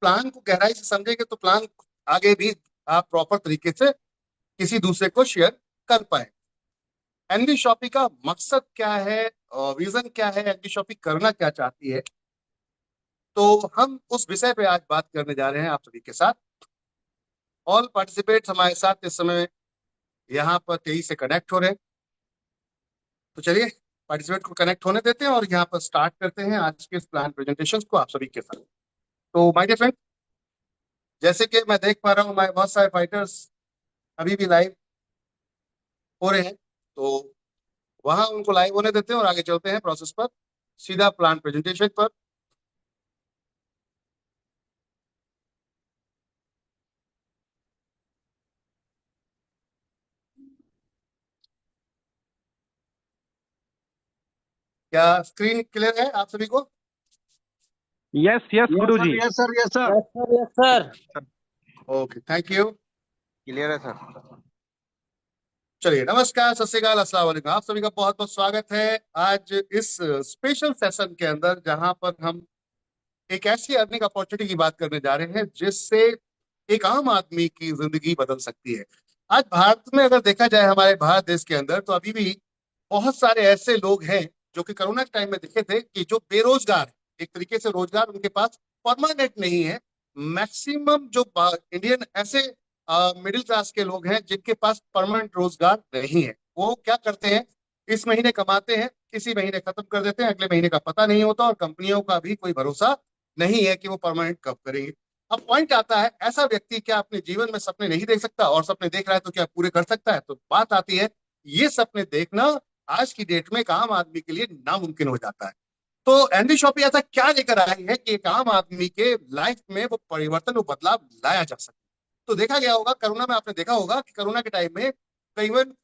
Plan को गहराई से समझेंगे तो प्लान आगे भी आप प्रॉपर तरीके से किसी दूसरे को शेयर कर पाए। एनवी शॉपी का मकसद क्या है, विजन क्या है, एनवी शॉपी करना क्या चाहती है, तो हम उस विषय पे आज बात करने जा रहे हैं आप सभी के साथ। ऑल पार्टिसिपेट्स हमारे साथ इस समय यहाँ पर तेजी से कनेक्ट हो रहे हैं। तो चलिए पार्टिसिपेट को कनेक्ट होने देते हैं और यहाँ पर स्टार्ट करते हैं आज के इस प्लान प्रेजेंटेशन को आप सभी के साथ। तो माय डियर फ्रेंड, जैसे कि मैं देख पा रहा हूँ हमारे बहुत सारे फाइटर्स अभी भी लाइव हो रहे हैं, तो वहां उनको लाइव होने देते हैं और आगे चलते हैं प्रोसेस पर, सीधा प्लान प्रेजेंटेशन पर। क्या स्क्रीन क्लियर है आप सभी को? Yes yes yes guru sir, जी। Yes sir, yes sir. Yes sir, yes sir. Okay, thank you. Clear है सर। चलिए, नमस्कार, सत श्री अकाल, अस्सलाम वालेकुम। आप सभी का बहुत बहुत स्वागत है आज इस स्पेशल सेशन के अंदर, जहां पर हम एक ऐसी अर्निंग अपॉर्चुनिटी की बात करने जा रहे हैं जिससे एक आम आदमी की जिंदगी बदल सकती है। आज भारत में अगर देखा जाए, हमारे भारत देश के अंदर, तो अभी भी बहुत सारे ऐसे लोग हैं जो कि कोरोना के टाइम में देखे थे कि जो बेरोजगार हैं। एक तरीके से रोजगार उनके पास परमानेंट नहीं है। मैक्सिमम जो इंडियन ऐसे मिडिल क्लास के लोग हैं जिनके पास परमानेंट रोजगार नहीं है। वो क्या करते हैं, इस महीने कमाते हैं, इसी महीने खत्म कर देते हैं, अगले महीने का पता नहीं होता और कंपनियों का भी कोई भरोसा नहीं है कि वो परमानेंट कब करेंगे। अब पॉइंट आता है, ऐसा व्यक्ति क्या अपने जीवन में सपने नहीं देख सकता, और सपने देख रहा है तो क्या पूरे कर सकता है? तो बात आती है, ये सपने देखना आज की डेट में एक आम आदमी के लिए नामुमकिन हो जाता है। तो एनवी शॉपी ऐसा क्या लेकर आई है कि एक आम आदमी के लाइफ में वो परिवर्तन, वो बदलाव लाया जा सके। तो देखा गया होगा, कोरोना में आपने देखा होगा कि कोरोना के टाइम में करीबन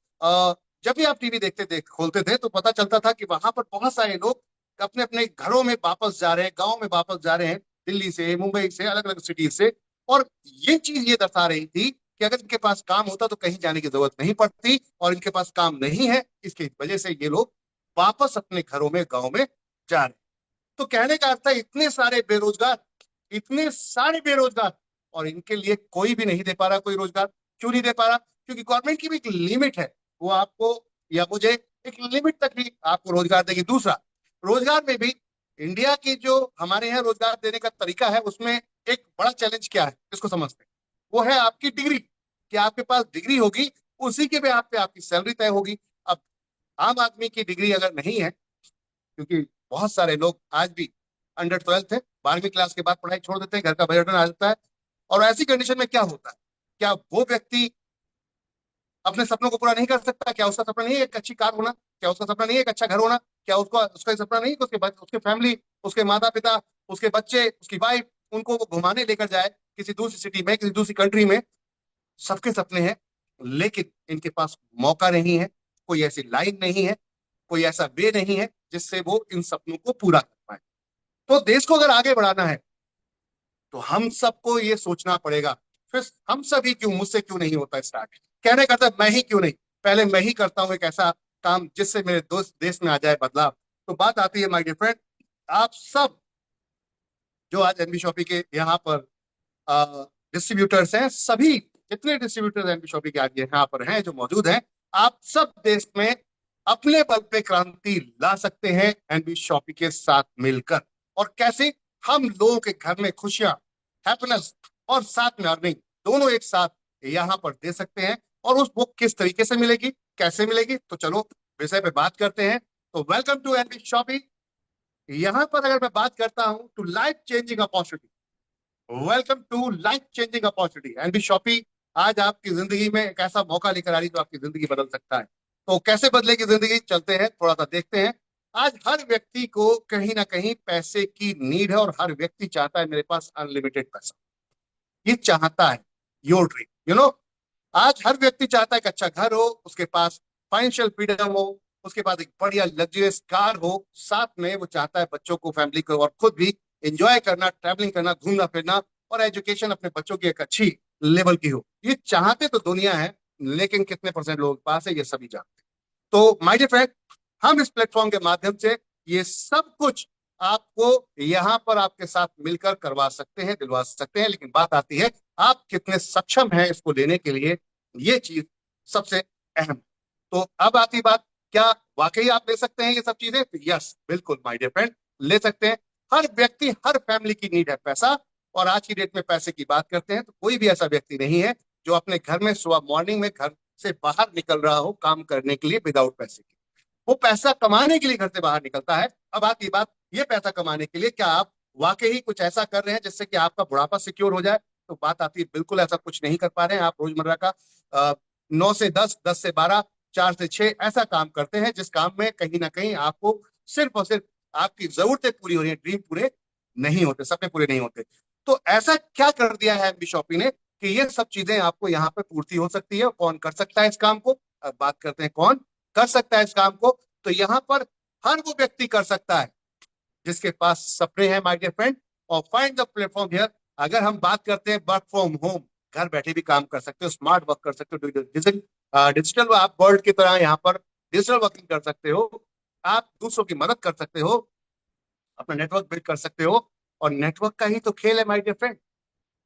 जब भी आप टीवी खोलते थे तो पता चलता था कि वहां पर बहुत सारे लोग अपने अपने घरों में वापस जा रहे हैं, गांव में वापस जा रहे हैं, दिल्ली से, मुंबई से, अलग अलग सिटीज से। और ये चीज ये दर्शा रही थी कि अगर इनके पास काम होता तो कहीं जाने की जरूरत नहीं पड़ती, और इनके पास काम नहीं है, इसकी वजह से ये लोग वापस अपने घरों में, गाँव में जा रहे हैं। तो कहने का अर्थ है, इतने सारे बेरोजगार, इतने सारे बेरोजगार, और इनके लिए कोई भी नहीं दे पा रहा कोई रोजगार। क्यों नहीं दे पा रहा? क्योंकि गवर्नमेंट की भी एक लिमिट है, वो आपको या मुझे एक लिमिट तक ही आपको रोजगार देगी। दूसरा, रोजगार में भी इंडिया की जो हमारे यहाँ रोजगार देने का तरीका है, उसमें एक बड़ा चैलेंज क्या है इसको समझते हैं, वो है आपकी डिग्री। कि आपके पास डिग्री होगी, उसी के ब्याज पे आपकी सैलरी तय होगी। अब आम आदमी की डिग्री अगर नहीं है, क्योंकि बहुत सारे लोग आज भी अंडर 12th है, 12वीं क्लास के बाद पढ़ाई छोड़ देते हैं, घर का बजट आ जाता है। और ऐसी कंडीशन में क्या होता है, क्या वो व्यक्ति अपने सपनों को पूरा नहीं कर सकता? क्या उसका सपना नहीं है एक अच्छी कार होना? क्या उसका सपना नहीं है एक अच्छा घर होना? क्या उसका उसका सपना नहीं है कि उसके फैमिली, उसके माता पिता, उसके बच्चे, उसकी वाइफ, उनको वो घुमाने लेकर जाए किसी दूसरी सिटी में, किसी दूसरी कंट्री में? सबके सपने हैं, लेकिन इनके पास मौका नहीं है, कोई ऐसी लाइन नहीं है, कोई ऐसा वे नहीं है जिससे वो इन सपनों को पूरा कर पाए। तो देश को अगर आगे बढ़ाना है तो हम सबको ये सोचना पड़ेगा, फिर हम सभी क्यों, मुझसे क्यों नहीं होता स्टार्ट? कहने का था, मैं ही क्यों नहीं, पहले मैं ही करता हूं एक ऐसा काम जिससे मेरे दोस्त देश में आ जाए बदलाव। तो बात आती है माय डियर फ्रेंड, आप सब जो आज एनबी शॉपी के यहाँ पर डिस्ट्रीब्यूटर्स हैं, सभी जितने डिस्ट्रीब्यूटर्स एनबी शॉपी के आगे यहाँ पर हैं, जो मौजूद हैं, आप सब देश में अपने बल पे क्रांति ला सकते हैं एनबी शॉपी के साथ मिलकर। और कैसे? हम लोगों के घर में खुशियां, हैप्पीनेस और साथ में अर्निंग दोनों एक साथ यहाँ पर दे सकते हैं। और उस बुक किस तरीके से मिलेगी, कैसे मिलेगी, तो चलो विषय पे बात करते हैं। तो वेलकम टू एनबी शॉपी। यहां पर अगर मैं बात करता हूं to life changing opportunity, welcome to life changing opportunity. NB shoppy आज आपकी जिंदगी में एक ऐसा मौका लेकर आ रही जो आपकी जिंदगी बदल सकता है। तो कैसे बदलेगी जिंदगी, चलते हैं थोड़ा सा देखते हैं। आज हर व्यक्ति को कहीं ना कहीं पैसे की नीड है, और हर व्यक्ति चाहता है मेरे पास अनलिमिटेड पैसा। ये चाहता है, योर ड्रीम, आज हर व्यक्ति चाहता है कि अच्छा घर हो, उसके पास फाइनेंशियल फ्रीडम हो, उसके पास एक बढ़िया लग्जरियस कार हो, साथ में वो चाहता है बच्चों को, फैमिली को और खुद भी एंजॉय करना, ट्रैवलिंग करना, घूमना फिरना, और एजुकेशन अपने बच्चों की एक अच्छी लेवल की हो। ये चाहते तो दुनिया है, लेकिन कितने परसेंट लोगों के पास है, ये सभी जानते हैं। तो माय डियर फ्रेंड, हम इस प्लेटफॉर्म के माध्यम से ये सब कुछ आपको यहाँ पर आपके साथ मिलकर करवा सकते हैं, दिलवा सकते हैं। लेकिन बात आती है आप कितने सक्षम हैं इसको लेने के लिए, ये चीज सबसे अहम। तो अब आती बात, क्या वाकई आप ले सकते हैं ये सब चीजें? तो यस, बिल्कुल माय डियर फ्रेंड, ले सकते हैं। हर व्यक्ति, हर फैमिली की नीड है पैसा। और आज की डेट में पैसे की बात करते हैं तो कोई भी ऐसा व्यक्ति नहीं है जो अपने घर में सुबह मॉर्निंग में घर से बाहर निकल रहा हो काम करने के लिए विदाउट पैसे के। वो पैसा कमाने के लिए घर से बाहर निकलता है। अब आती बात, ये पैसा कमाने के लिए क्या आप वाकई ही कुछ ऐसा कर रहे हैं जिससे कि आपका बुढ़ापा सिक्योर हो जाए? तो बात आती है बिल्कुल ऐसा कुछ नहीं कर पा रहे हैं। आप रोजमर्रा का 9 से 10, 10 से 12, 4 से 6 ऐसा काम करते हैं जिस काम में कहीं ना कहीं आपको सिर्फ और सिर्फ आपकी जरूरतें पूरी हो रही है, ड्रीम पूरे नहीं होते, सपने पूरे नहीं होते। तो ऐसा क्या कर दिया है एमबी शॉपी ने कि ये सब चीजें आपको यहाँ पे पूर्ति हो सकती है? कौन कर सकता है इस काम को? अब बात करते हैं कौन कर सकता है इस काम को। तो यहाँ पर हर वो व्यक्ति कर सकता है जिसके पास सपने हैं माय डियर फ्रेंड। और फाइंड द प्लेटफॉर्म हियर। अगर हम बात करते हैं वर्क फ्रॉम होम, घर बैठे भी काम कर सकते हो, स्मार्ट वर्क कर सकते हो, डिजिटल आप वर्ल्ड की तरह यहाँ पर डिजिटल वर्किंग कर सकते हो। आप दूसरों की मदद कर सकते हो, अपना नेटवर्क बिल्ड कर सकते हो। और नेटवर्क का ही तो खेल है माय डियर फ्रेंड,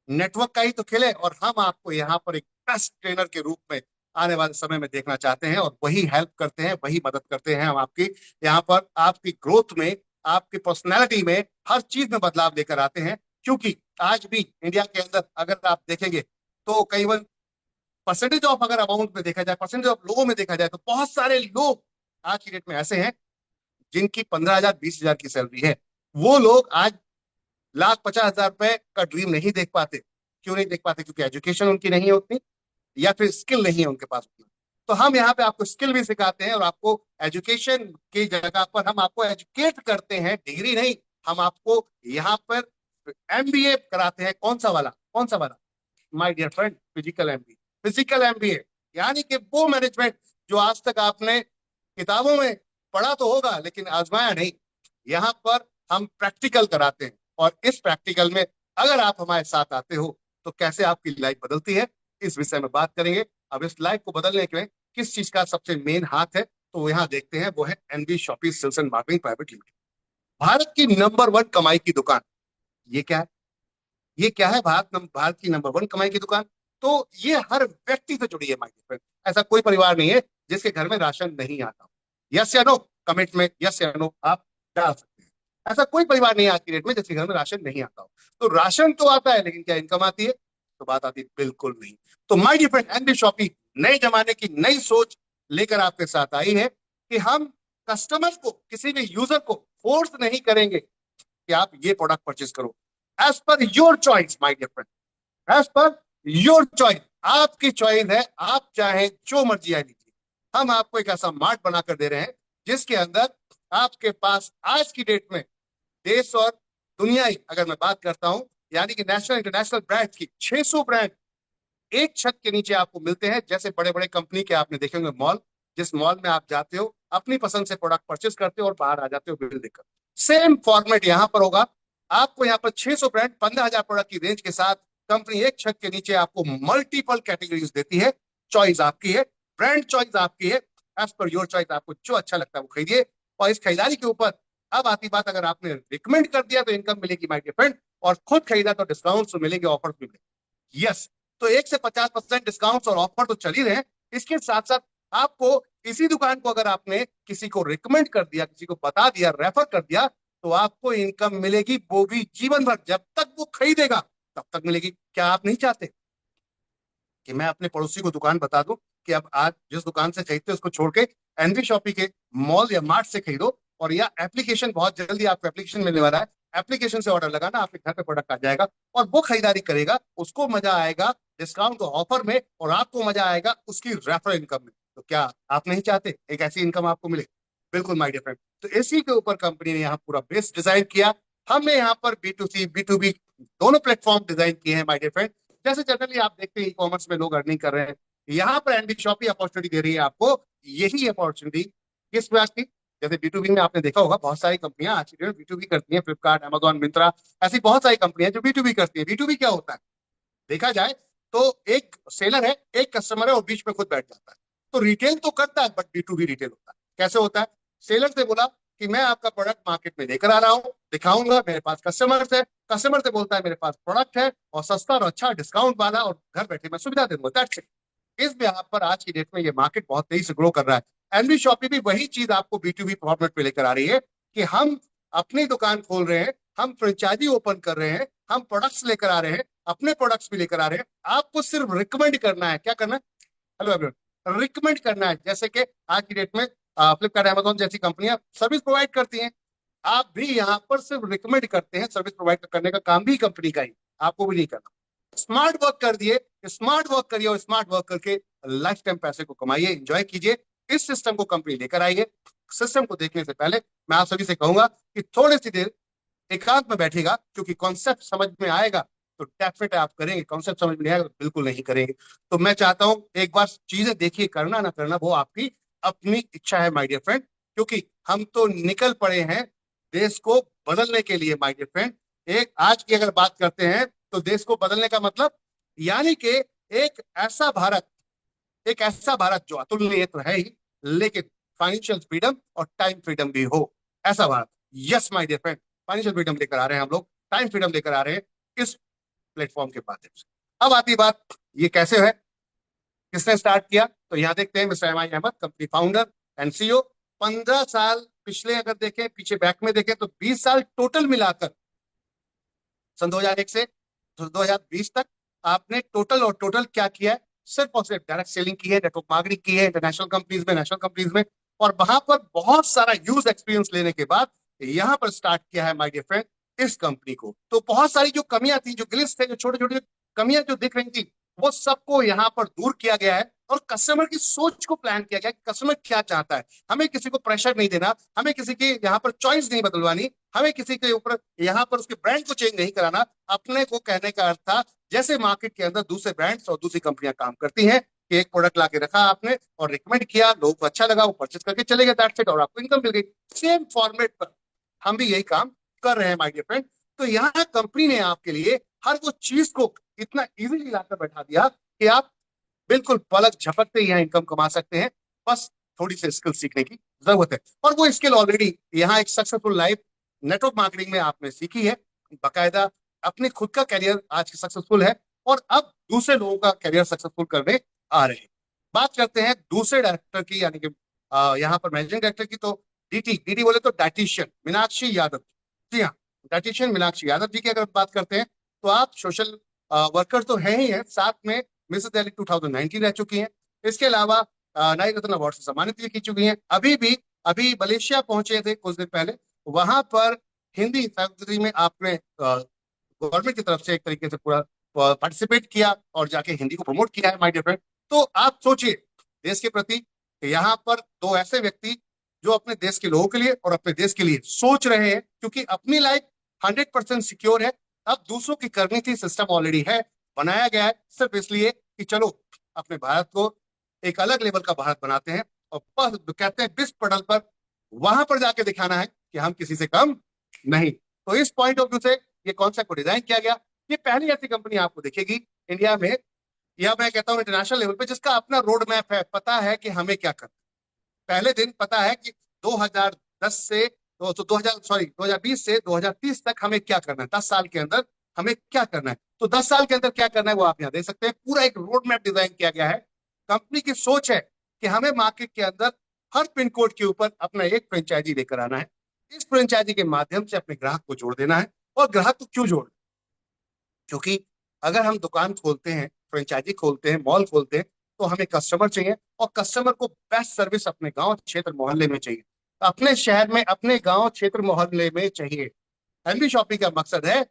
नेटवर्क का ही तो खेल है। और हम आपको यहाँ पर एक बेस्ट ट्रेनर के रूप में आने वाले समय में देखना चाहते हैं और वही हेल्प करते हैं, वही मदद करते हैं हम आपकी यहाँ पर, आपकी ग्रोथ में, आपकी पर्सनैलिटी में, हर चीज में बदलाव लेकर आते हैं। क्योंकि आज भी इंडिया के अंदर अगर आप देखेंगे तो कई परसेंटेज ऑफ, अगर अमाउंट में देखा जाए, परसेंटेज ऑफ लोगों में देखा जाए तो बहुत सारे लोग आज की डेट में ऐसे हैं जिनकी 15,000 20,000 की सैलरी है। वो लोग आज 1,50,000 रुपए का ड्रीम नहीं देख पाते। क्यों नहीं देख पाते? क्योंकि एजुकेशन उनकी नहीं है उतनी, या फिर स्किल नहीं है उनके पास उतना। तो हम यहाँ पे आपको स्किल भी सिखाते हैं और आपको एजुकेशन की जगह पर हम आपको एजुकेट करते हैं, डिग्री नहीं। हम आपको यहाँ पर एमबीए कराते हैं। कौन सा वाला? कौन सा वाला my dear friend? Physical MBA. Physical MBA यानी कि वो मैनेजमेंट जो आज तक आपने किताबों में पढ़ा तो होगा लेकिन आजमाया नहीं। यहाँ पर हम प्रैक्टिकल कराते हैं और इस प्रैक्टिकल में अगर आप हमारे साथ आते हो तो कैसे आपकी लाइफ बदलती है, इस विषय में बात करेंगे। अब इस लाइफ को बदलने के लिए किस चीज का सबसे मेन हाथ है, तो यहाँ देखते हैं, वो है NB shoppy sales and marketing private limited, Bharat की नंबर 1 कमाई की दुकान। ये क्या है? ये क्या है? भारत की नंबर 1 कमाई की दुकान। तो ये हर व्यक्ति से जुड़ी है माय डियर फ्रेंड। ऐसा कोई परिवार नहीं है जिसके घर में राशन नहीं आता। यस या नो? कमेंट में यस या नो आप डाल सकते हैं। ऐसा कोई परिवार नहीं है आज की डेट में जिसके घर में राशन नहीं आता हो। तो राशन तो आता है लेकिन क्या इनकम आती है? तो बात आती है बिल्कुल नहीं। तो my dear friend, NB shoppy नए जमाने की नई सोच लेकर आपके साथ आई है कि हम कस्टमर को, किसी भी यूजर को फोर्स नहीं करेंगे कि आप ये प्रोडक्ट परचेज करो। As per your choice my dear friend, as per your choice, आपकी चॉइस है, आप चाहे जो मर्जी आ लीजिए। हम आपको एक ऐसा मार्ट बनाकर दे रहे हैं जिसके अंदर आपके पास आज की डेट में देश और दुनियाई, अगर मैं बात करता हूं, यानी कि नेशनल इंटरनेशनल ब्रांड की 600 ब्रांड एक छत के नीचे आपको मिलते हैं। जैसे बड़े बड़े कंपनी के आपने देखे होंगे मॉल, जिस मॉल में आप जाते हो, अपनी पसंद से प्रोडक्ट परचेज करते हो और बाहर आ जाते हो बिल देकर, सेम फॉर्मेट यहां पर होगा। आपको यहाँ पर 600 ब्रांड 15,000 प्रोडक्ट की रेंज के साथ कंपनी एक छत के नीचे आपको मल्टीपल कैटेगरीज देती है। चॉइस आपकी है, ब्रांड चॉइस आपकी है, एज पर योर चॉइस। आपको जो अच्छा लगता है वो खरीदिए। और इस खरीदारी के ऊपर अब आती बात, अगर आपने रिकमेंड कर दिया तो इनकम मिलेगी माय डियर फ्रेंड, और खुद खरीदा तो डिस्काउंट मिलेंगे, ऑफर भी मिलेंगे। यस, तो 1 से 50% डिस्काउंट और ऑफर तो चल ही रहे हैं। इसके साथ साथ आपको इसी दुकान को अगर आपने किसी को रिकमेंड कर दिया, किसी को बता दिया, रेफर कर दिया, तो आपको इनकम मिलेगी, वो भी जीवन भर, जब तक वो खरीदेगा तब तक मिलेगी। क्या आप नहीं चाहते कि मैं अपने पड़ोसी को दुकान बता दूं कि अब आज जिस दुकान से खरीदते उसको छोड़ के एनबी शॉपी के मॉल या मार्ट से खरीदो? और या एप्लीकेशन, बहुत जल्दी आपको एप्लीकेशन मिलने वाला है, एप्लीकेशन से ऑर्डर लगाना, आपके घर पे प्रोडक्ट आ जाएगा और वो खरीदारी करेगा, उसको मजा आएगा डिस्काउंट ऑफर में और आपको मजा आएगा उसकी रेफरल इनकम में। तो क्या आप नहीं चाहते एक ऐसी इनकम आपको मिले? बिल्कुल माय डियर फ्रेंड। तो इसी के ऊपर कंपनी ने यहाँ पूरा बेस डिजाइन किया। हमने यहाँ पर B2C B2B दोनों प्लेटफॉर्म डिजाइन किए हैं माय डियर फ्रेंड। जैसे जनरली आप देखते हैं ई कॉमर्स में लोग अर्निंग कर रहे हैं, यहाँ पर एनबी शॉपी अपॉर्चुनिटी दे रही है आपको यही अपॉर्चुनिटी। किस बात की? जैसे B2B में आपने देखा होगा बहुत सारी कंपनियां आज की B2B करती हैं, फ्लिपकार्ट, अमेजॉन, मिंत्रा, ऐसी बहुत सारी कंपनियां जो B2B करती है। B2B क्या होता है देखा जाए तो एक सेलर है, एक कस्टमर है और बीच में खुद बैठ जाता है। तो रिटेल तो करता है बट B2B रिटेल होता है। कैसे होता है? सेलर से बोला कि मैं आपका प्रोडक्ट मार्केट में लेकर आ रहा हूँ, दिखाऊंगा, मेरे पास कस्टमर्स है, कस्टमर से बोलता है मेरे पास प्रोडक्ट है और सस्ता और अच्छा डिस्काउंट वाला, और घर बैठे मैं सुविधा दे दूंगा, दैट्स इट। इस बिहार पर आज की डेट में ये मार्केट बहुत तेजी से ग्रो कर रहा है। एनबी शॉपी भी वही चीज आपको B2B फॉर्मेट पे लेकर आ रही है कि हम अपनी दुकान खोल रहे हैं, हम फ्रेंचाइजी ओपन कर रहे हैं, हम प्रोडक्ट्स लेकर आ रहे हैं, अपने प्रोडक्ट्स भी लेकर आ रहे हैं। आपको सिर्फ रिकमेंड करना है, क्या करना है? हेलो एवरीवन, रिकमेंड करना है। जैसे कि आज की डेट में फ्लिपकार्ट, अमेजोन जैसी कंपनियां सर्विस प्रोवाइड करती हैं, आप भी यहाँ पर सिर्फ रिकमेंड करते हैं। सर्विस प्रोवाइड करने का काम भी कंपनी का ही, आपको भी नहीं करना। स्मार्ट वर्क कर दिए, स्मार्ट वर्क करिए और स्मार्ट वर्क करके लाइफ टाइम पैसे को कमाइए, एंजॉय कीजिए। इस सिस्टम को कंपनी लेकर आइए। सिस्टम को देखने से पहले मैं आप सभी से कहूंगा कि थोड़ी सी देर एकांत में बैठेगा, क्योंकि कॉन्सेप्ट समझ में आएगा तो डेफिनेट आप करेंगे, कॉन्सेप्ट समझ में नहीं आएगा तो बिल्कुल नहीं करेंगे। तो मैं चाहता हूं एक बार चीजें देखिए, करना ना करना वो आपकी अपनी इच्छा है माय डियर फ्रेंड, क्योंकि हम तो निकल पड़े हैं देश को बदलने के लिए माय डियर फ्रेंड। एक आज की अगर बात करते हैं तो देश को बदलने का मतलब यानी कि एक ऐसा भारत, एक ऐसा भारत जो अतुलनीय तो है ही, लेकिन फाइनेंशियल फ्रीडम और टाइम फ्रीडम भी हो, ऐसा Bharat. Yes my dear friend, financial freedom लेकर आ रहे हैं हम लोग, टाइम फ्रीडम लेकर आ रहे हैं इस प्लेटफॉर्म के माध्यम से। अब आती बात, ये कैसे है, किसने स्टार्ट किया? तो यहाँ देखते हैं mister M I Ahmed, company founder and CEO। 15 साल पिछले अगर देखें, पीछे बैक में देखें तो 20 साल टोटल मिलाकर, सन 2001 से 2020 तक आपने टोटल क्या किया है? सिर्फ और सिर्फ डायरेक्ट सेलिंग की है, नेटवर्क मार्केटिंग की है, इंटरनेशनल कंपनीज में, नेशनल कंपनीज में, और वहां पर बहुत सारा यूज एक्सपीरियंस लेने के बाद यहां पर स्टार्ट किया है माय डियर फ्रेंड इस कंपनी को। तो बहुत सारी जो कमियां थी, जो ग्लिच थे, जो छोटे छोटे कमियां जो दिख रही थी, वो सबको यहाँ पर दूर किया गया है और कस्टमर की सोच को प्लान किया गया कि कस्टमर क्या चाहता है। हमें किसी को प्रेशर नहीं देना, हमें किसी की यहाँ पर चॉइस नहीं बदलवानी, हमें किसी के ऊपर यहाँ पर उसके ब्रांड को चेंज नहीं कराना। अपने को कहने का अर्थ था, जैसे मार्केट के अंदर दूसरे ब्रांड्स और दूसरी कंपनियां काम करती हैं कि एक प्रोडक्ट लाके रखा आपने और रिकमेंड किया, लोगों को अच्छा लगा, वो परचेज करके चले गए, दैट्स इट, और आपको इनकम मिल गई। सेम फॉर्मेट पर हम भी यही काम कर रहे हैं माय डियर फ्रेंड। तो यहाँ कंपनी ने आपके लिए हर वो चीज को इतना इजीली लाकर बैठा दिया कि आप बिल्कुल पलक झपकते यहाँ इनकम कमा सकते हैं। बस थोड़ी सी स्किल सीखने की जरूरत है, और वो स्किल ऑलरेडी यहाँ एक सक्सेसफुल लाइफ नेटवर्क मार्केटिंग में आपने सीखी है। बाकायदा अपने खुद का करियर आज सक्सेसफुल है और अब दूसरे लोगों का करियर सक्सेसफुल करने आ रहे हैं। बात करते हैं दूसरे डायरेक्टर की, यानी कि यहाँ पर मैनेजिंग डायरेक्टर की। तो डीटी बोले तो डाइटिशियन मीनाक्षी यादव। जी हाँ, डाइटिशियन मीनाक्षी यादव जी की अगर बात करते हैं तो आप सोशल वर्कर तो है ही है, साथ में मिसेस दिल्ली 2019 रह चुकी हैं। इसके अलावा नारी रत्न अवार्ड से सम्मानित भी की चुकी हैं। अभी मलेशिया पहुंचे थे कुछ दिन पहले, वहां पर हिंदी फैकल्टी में आपने गवर्नमेंट की तरफ से एक तरीके से पूरा पार्टिसिपेट किया और जाके हिंदी को प्रमोट किया है माय डियर फ्रेंड। तो आप सोचिए देश के प्रति यहाँ पर दो ऐसे व्यक्ति जो अपने देश के लोगों के लिए और अपने देश के लिए सोच रहे हैं, क्योंकि अपनी लाइफ 100% सिक्योर है। अब दूसरों की करनी थी, सिस्टम ऑलरेडी है, बनाया गया है सिर्फ इसलिए कि चलो अपने भारत को एक अलग लेवल का भारत बनाते हैं, और बस कहते हैं बिस पटल पर वहां पर जाके दिखाना है कि हम किसी से कम नहीं। तो इस पॉइंट ऑफ व्यू से ये कॉन्सेप्ट को डिजाइन किया गया। ये पहली ऐसी कंपनी आपको दिखेगी इंडिया में, या मैं कहता हूं इंटरनेशनल लेवल पे, जिसका अपना रोड मैप है, पता है कि हमें क्या करना। पहले दिन पता है कि 2010 से 2020 से 2030 तक हमें क्या करना है, 10 साल के अंदर हमें क्या करना है। तो 10 साल के अंदर क्या करना है वो आप यहाँ देख सकते हैं। पूरा एक रोड मैप डिजाइन किया गया है। कंपनी की सोच है कि हमें मार्केट के अंदर हर पिन कोड के ऊपर अपना एक फ्रेंचाइजी लेकर आना है। इस फ्रेंचाइजी के माध्यम से अपने ग्राहक को जोड़ देना है। और ग्राहक को क्यों जोड़? क्योंकि अगर हम दुकान खोलते हैं, फ्रेंचाइजी खोलते हैं, मॉल खोलते हैं, तो हमें कस्टमर चाहिए, और कस्टमर को बेस्ट सर्विस अपने गांव, क्षेत्र, मोहल्ले में चाहिए, अपने शहर में, अपने गांव, क्षेत्र, मोहल्ले में चाहिए। एनबी शॉपिंग का मकसद है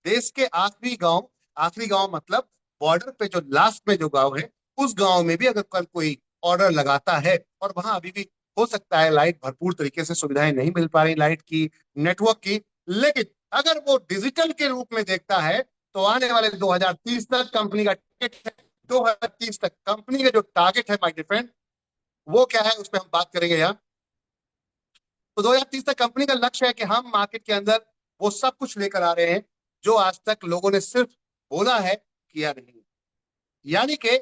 देश के आखिरी गांव मतलब बॉर्डर पे जो लास्ट में जो गांव है, उस गांव में भी अगर कल कोई ऑर्डर लगाता है और वहां अभी भी हो सकता है लाइट भरपूर तरीके से सुविधाएं नहीं मिल पा रही, लाइट की, नेटवर्क की, लेकिन अगर वो डिजिटल के रूप में देखता है तो आने वाले 2030 तक कंपनी का टारगेट है, 2030 तक कंपनी का जो टारगेट है माय डियर फ्रेंड, वो क्या है उस पर हम बात करेंगे यहाँ। तो 2030 तक कंपनी का लक्ष्य है कि हम मार्केट के अंदर वो सब कुछ लेकर आ रहे हैं जो आज तक लोगों ने सिर्फ बोला है, किया नहीं। यानी कि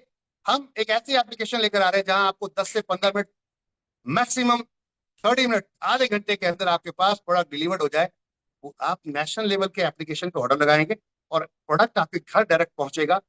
हम एक ऐसी एप्लीकेशन लेकर आ रहे हैं जहां आपको 10 से 15 मिनट मैक्सिमम 30 मिनट, आधे घंटे के अंदर आपके पास प्रोडक्ट डिलीवर्ड हो जाए, वो आप नेशनल लेवल के एप्लीकेशन पे ऑर्डर लगाएंगे और प्रोडक्ट आपके घर डायरेक्ट पहुंचेगा,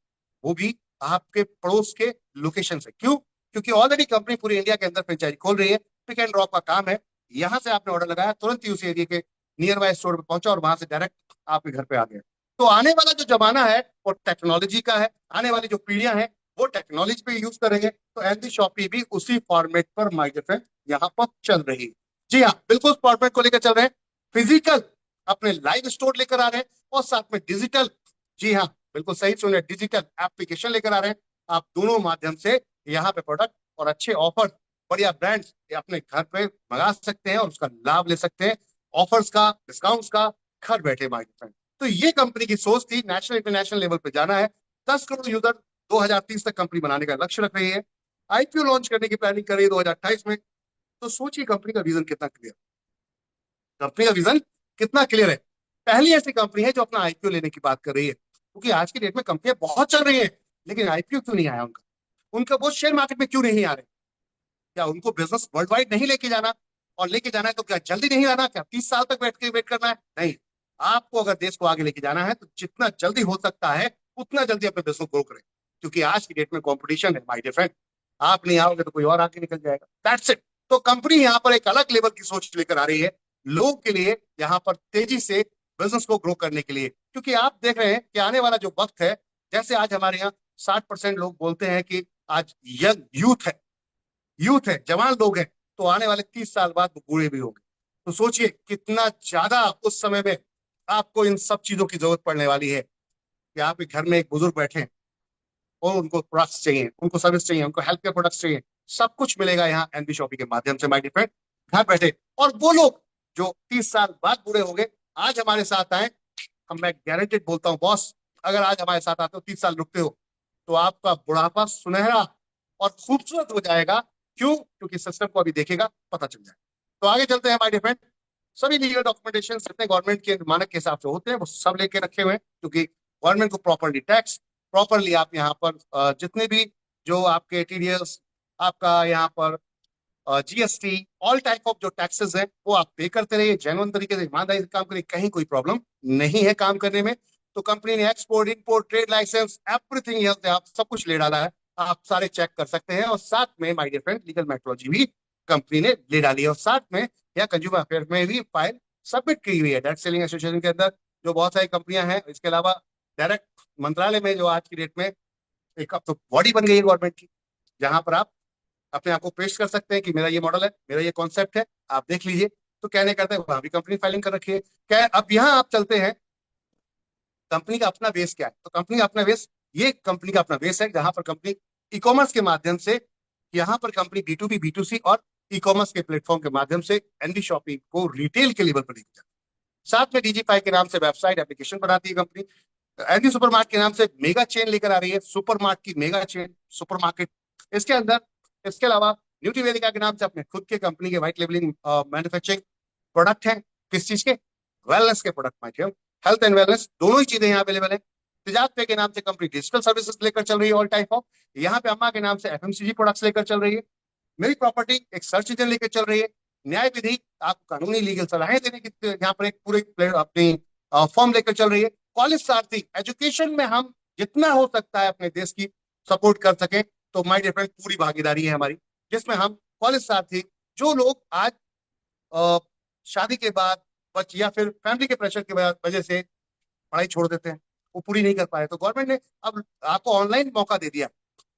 वो भी आपके पड़ोस के लोकेशन से। क्यों? क्योंकि ऑलरेडी कंपनी पूरी इंडिया के अंदर फ्रेंचाइजी खोल रही है, पिक एंड ड्रॉप का काम है। यहाँ से आपने ऑर्डर लगाया, तुरंत ही उस एरिया के नियर बाय स्टोर पे पहुंचा और वहां से डायरेक्ट आपके घर पे आ गया। तो आने वाला जो जमाना है वो टेक्नोलॉजी का है, आने वाली जो पीढ़ियां हैं वो टेक्नोलॉजी पे यूज करेंगे। तो एलजी शॉपी भी उसी फॉर्मेट पर माय डियर फ्रेंड यहाँ पर चल रही है। जी हाँ, बिल्कुल उस फॉर्मेट को लेकर चल रहे हैं। फिजिकल अपने लाइव स्टोर लेकर आ रहे हैं और साथ में डिजिटल, जी हाँ बिल्कुल सही सुने, डिजिटल एप्लीकेशन लेकर आ रहे हैं। आप दोनों माध्यम से यहाँ पे प्रोडक्ट और अच्छे ऑफर, बढ़िया ब्रांड्स अपने घर पे मंगा सकते हैं और उसका लाभ ले सकते हैं, ऑफर्स का, डिस्काउंट्स का, घर बैठे माय फ्रेंड। तो ये कंपनी की सोच थी, नेशनल इंटरनेशनल लेवल पे जाना है। 10 करोड़ यूजर 2030 तक कंपनी बनाने का लक्ष्य रख रही है। आईपीओ लॉन्च करने की प्लानिंग कर रही है 2028 में। तो सोचिए कंपनी का विजन कितना क्लियर, कंपनी का विजन कितना क्लियर है। पहली ऐसी कंपनी है जो अपना आईपीओ लेने की बात कर रही है, क्योंकि आज की डेट में कंपनियां बहुत चल रही है, लेकिन आईपीओ क्यों नहीं आया उनका? उनका वो शेयर मार्केट में क्यों नहीं आ रहे? क्या उनको बिजनेस वर्ल्ड वाइड नहीं लेके जाना? और लेके जाना है तो क्या जल्दी नहीं आना? क्या 30 साल तक बैठ के वेट करना है? नहीं, आपको अगर देश को आगे लेके जाना है तो जितना जल्दी हो सकता है उतना जल्दी अपने बिजनेस को ग्रो करें, क्योंकि आज की डेट में कंपटीशन है माय डियर फ्रेंड। आप नहीं आओगे तो कोई और आगे निकल जाएगा, दैट्स इट। तो कंपनी यहाँ पर एक अलग लेवल की सोच लेकर आ रही है लोगों के लिए, यहाँ पर तेजी से बिजनेस को ग्रो करने के लिए। क्योंकि आप देख रहे हैं कि आने वाला जो वक्त है, जैसे आज हमारे यहाँ 60% लोग बोलते हैं कि आज यंग यूथ है, यूथ है, जवान लोग हैं, तो आने वाले 30 साल बाद वो बूढ़े भी होंगे। तो सोचिए कितना ज्यादा उस समय में आपको इन सब चीजों की जरूरत पड़ने वाली है कि आपके घर में एक बुजुर्ग बैठे हैं और उनको प्रोडक्ट्स चाहिए, उनको सर्विस चाहिए, उनको हेल्थ केयर प्रोडक्ट्स चाहिए। सब कुछ मिलेगा यहाँ एनबी शॉपिंग के माध्यम से माय डियर फ्रेंड, घर बैठे। और वो लोग जो 30 साल बाद बूढ़े हो गए, आज हमारे साथ आए, हम मैं गारंटेड बोलता हूँ बॉस, अगर आज हमारे साथ आते हो, 30 साल रुकते हो, तो आपका बुढ़ापा सुनहरा और खूबसूरत हो जाएगा। क्यों? क्योंकि सिस्टम को अभी देखेगा, पता चल जाएगा। तो आगे चलते हैं माय डियर फ्रेंड। सभी लीगल डॉक्यूमेंटेशन जितने गवर्नमेंट के मानक के हिसाब से होते हैं वो सब लेके रखे हुए हैं, क्योंकि गवर्नमेंट को प्रॉपरली टैक्स, प्रॉपरली आप यहाँ पर जितने भी जो आपके टीडीएस, आपका यहाँ पर जीएसटी, ऑल टाइप ऑफ जो टैक्सेस हैं वो आप पे करते रहिए, जेन्युइन तरीके से ईमानदारी से काम करिए, कहीं कोई प्रॉब्लम नहीं है काम करने में। तो कंपनी ने export, import, trade licence, everything आप सब कुछ ले डाला है, आप सारे चेक कर सकते हैं। और साथ में my dear friend legal metrology भी कंपनी ने ले डाली है, और साथ में या कंज्यूमर अफेयर में भी फाइल सबमिट की हुई है डायरेक्ट सेलिंग एसोसिएशन के अंदर, जो बहुत सारी कंपनियां हैं। इसके अलावा डायरेक्ट मंत्रालय में जो आज की डेट में एक अब तो बॉडी बन गई है गवर्नमेंट की, जहां पर आप अपने आप को पेश कर सकते हैं कि मेरा ये मॉडल है, मेरा ये कॉन्सेप्ट है, आप देख लीजिए। तो कहने करते हैं वहां भी कंपनी फाइलिंग कर रखी है। क्या है, अब यहाँ आप चलते हैं कंपनी का अपना बेस क्या है। तो कंपनी का अपना बेस, ये कंपनी का अपना बेस है जहां पर कंपनी ई कॉमर्स के माध्यम से, यहाँ पर company B to B, B to C और ई कॉमर्स के प्लेटफॉर्म के माध्यम से एनडी शॉपिंग को रिटेल के लेवल पर लेकर जाती है। साथ में डीजी5 के नाम से वेबसाइट एप्लीकेशन बनाती है कंपनी। एनडी सुपरमार्ट के नाम से मेगा चेन लेकर आ रही है, सुपरमार्ट की मेगा चेन, सुपरमार्केट। इसके अंदर, इसके अलावा न्यूट्री वेदिका के नाम से अपने खुद के कंपनी के व्हाइट लेबलिंग मैन्युफैक्चरिंग प्रोडक्ट हैं। किस चीज के? वेलनेस के प्रोडक्ट माइटियम, हेल्थ एंड वेलनेस दोनों ही चीजें यहाँ अवेलेबल है। तिजारत पे के नाम से कंपनी डिजिटल सर्विसेज लेकर चल रही है, ऑल टाइप ऑफ। यहाँ पे अम्मा के नाम से एफएमसीजी प्रोडक्ट्स लेकर चल रही है। मेरी प्रॉपर्टी एक सर्च इंजन लेकर चल रही है। न्याय विधि आपको कानूनी लीगल सलाहें देने की यहाँ पर एक पूरे अपनी फॉर्म लेकर चल रही है। कॉलेज सारथी, एजुकेशन में हम जितना हो सकता है अपने देश की सपोर्ट कर सकें, तो माय डियर फ्रेंड पूरी भागीदारी है हमारी, जिसमें हम कॉलेज सारथी, जो लोग आज अ, शादी के बाद बच या फिर फैमिली के प्रेशर की वजह से पढ़ाई छोड़ देते हैं, वो पूरी नहीं कर पाए, तो गवर्नमेंट ने अब आपको ऑनलाइन मौका दे दिया।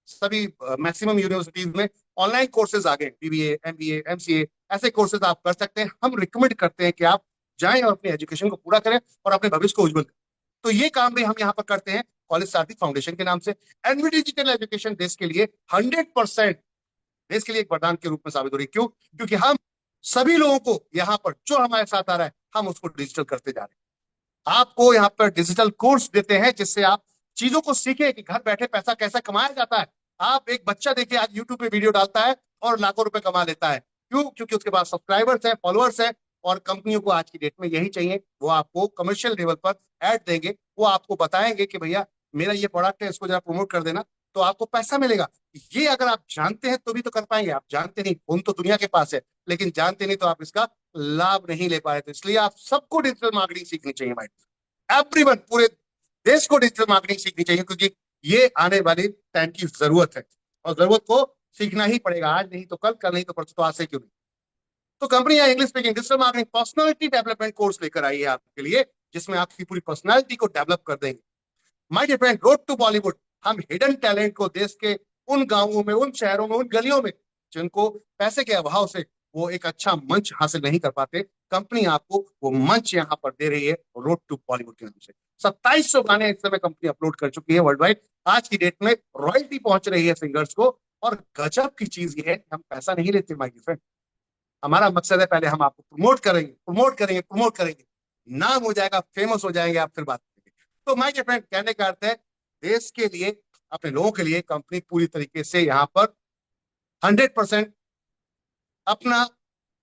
सभी मैक्सिमम यूनिवर्सिटीज में ऑनलाइन कोर्सेज आ गए, बीबीए, एमबीए, एमसीए, ऐसे कोर्सेज आप कर सकते हैं। हम रिकमेंड करते हैं कि आप जाएं और अपनी एजुकेशन को पूरा करें और अपने भविष्य को उज्जवल करें। तो ये काम भी हम यहाँ पर करते हैं कॉलेज सारथी फाउंडेशन के नाम से। एनवी डिजिटल एजुकेशन देश के लिए 100%, देश के लिए एक वरदान के रूप में साबित हो रही है। क्यों? क्योंकि हम सभी लोगों को यहाँ पर जो हमारे साथ आ रहा है, हम उसको डिजिटल करते जा रहे हैं। आपको यहाँ पर डिजिटल कोर्स देते हैं जिससे आप चीजों को सीखें कि घर बैठे पैसा कैसे कमाया जाता है। आप एक बच्चा देखिए आज यूट्यूब पे वीडियो डालता है और लाखों रुपए कमा लेता है। क्यों? क्योंकि उसके पास सब्सक्राइबर्स हैं, फॉलोअर्स हैं, और कंपनियों को आज की डेट में यही चाहिए। वो आपको कमर्शियल लेवल पर ऐड देंगे, वो आपको बताएंगे कि भैया मेरा ये प्रोडक्ट है, इसको जरा प्रमोट कर देना, तो तो आपको पैसा मिलेगा। ये अगर आप जानते हैं तो भी तो कर पाएंगे, आप जानते नहीं, फोन तो दुनिया के पास है, लेकिन जानते नहीं तो आप इसका लाभ नहीं ले पाए। तो इसलिए आप सबको डिजिटल मार्केटिंग सीखनी चाहिए भाई, एवरीवन, पूरे देश को डिजिटल मार्केटिंग सीखनी चाहिए, क्योंकि ये आने वाली टाइम की जरूरत है और जरूरत को सीखना ही पड़ेगा। आज नहीं तो कल, कल नहीं तो परसों, तो आज से क्यों नहीं। तो कंपनी यहाँ English speaking digital marketing personality development course लेकर आई है आपके लिए, जिसमें आपकी पूरी पर्सनालिटी को डेवलप कर देंगे। My dear friend, road to Bollywood, हम हिडन टैलेंट को देश के उन गांवों में, उन शहरों में, उन गलियों में जिनको पैसे के अभाव से वो एक अच्छा मंच हासिल नहीं कर पाते, कंपनी आपको वो मंच यहाँ पर दे रही है रोड टू बॉलीवुड के नाम से। 2700 गाने इस समय कंपनी अपलोड कर चुकी है वर्ल्ड वाइड। आज की डेट में रॉयल्टी पहुंच रही है सिंगर्स को। और गजब की चीज ये है कि हम पैसा नहीं लेते माय डियर फ्रेंड, हमारा मकसद है पहले हम आपको प्रमोट करेंगे, प्रमोट करेंगे, प्रमोट करेंगे, नाम हो जाएगा, फेमस हो जाएंगे, आप फिर बात करेंगे। तो माय डियर फ्रेंड, कहने का अर्थ है देश के लिए, अपने लोगों के लिए कंपनी पूरी तरीके से यहाँ पर 100% अपना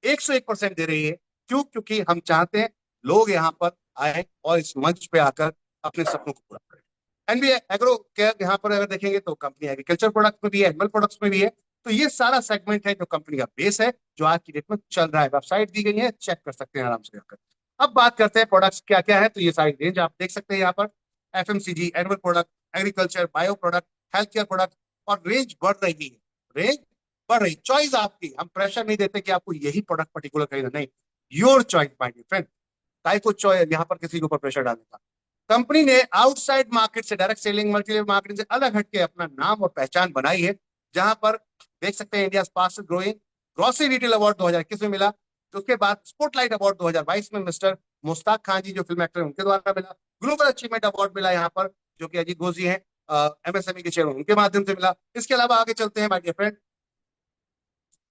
101% दे रही है। क्यों? क्योंकि हम चाहते हैं लोग यहाँ पर आए और इस मंच पे आकर अपने सपनों को पूरा करें। एनबी एग्रो केयर यहाँ पर अगर देखेंगे तो कंपनी एग्रीकल्चर प्रोडक्ट में भी है, एनिमल प्रोडक्ट्स में भी है। तो ये सारा सेगमेंट है जो कंपनी का बेस है, जो आज की डेट में चल रहा है। वेबसाइट दी गई है, चेक कर सकते हैं आराम से जाकर। अब बात करते हैं प्रोडक्ट्स क्या क्या है। तो ये सारी रेंज आप देख सकते हैं यहाँ पर, FMCG, animal product, agriculture, bio product, health care product, और रेंज बढ़ रही है, रेंज बढ़ रही। चॉइस आपकी, हम प्रेशर नहीं देते कि आपको यही प्रोडक्ट पर्टिकुलर खरीदना, नहीं, your choice my dear friend. काय को चॉइस यहाँ पर किसी के ऊपर प्रेशर डालने का। कंपनी ने आउटसाइड मार्केट से, direct selling, multi level marketing से अलग हटके अपना नाम और पहचान बनाई है, जहां पर देख सकते हैं India fastest growing grocery retail award 2021 में मिला। तो उसके बाद स्पॉटलाइट अवार्ड 2022 में मिस्टर मुश्ताक खान जी जो फिल्म एक्टर हैं उनके द्वारा मिला। ग्लोबल अचीवमेंट अवार्ड मिला यहाँ पर, जो कि अजीत घोष जी हैं एमएसएमई के चेयरमैन, उनके माध्यम से मिला। इसके अलावा आगे चलते हैं my dear friend,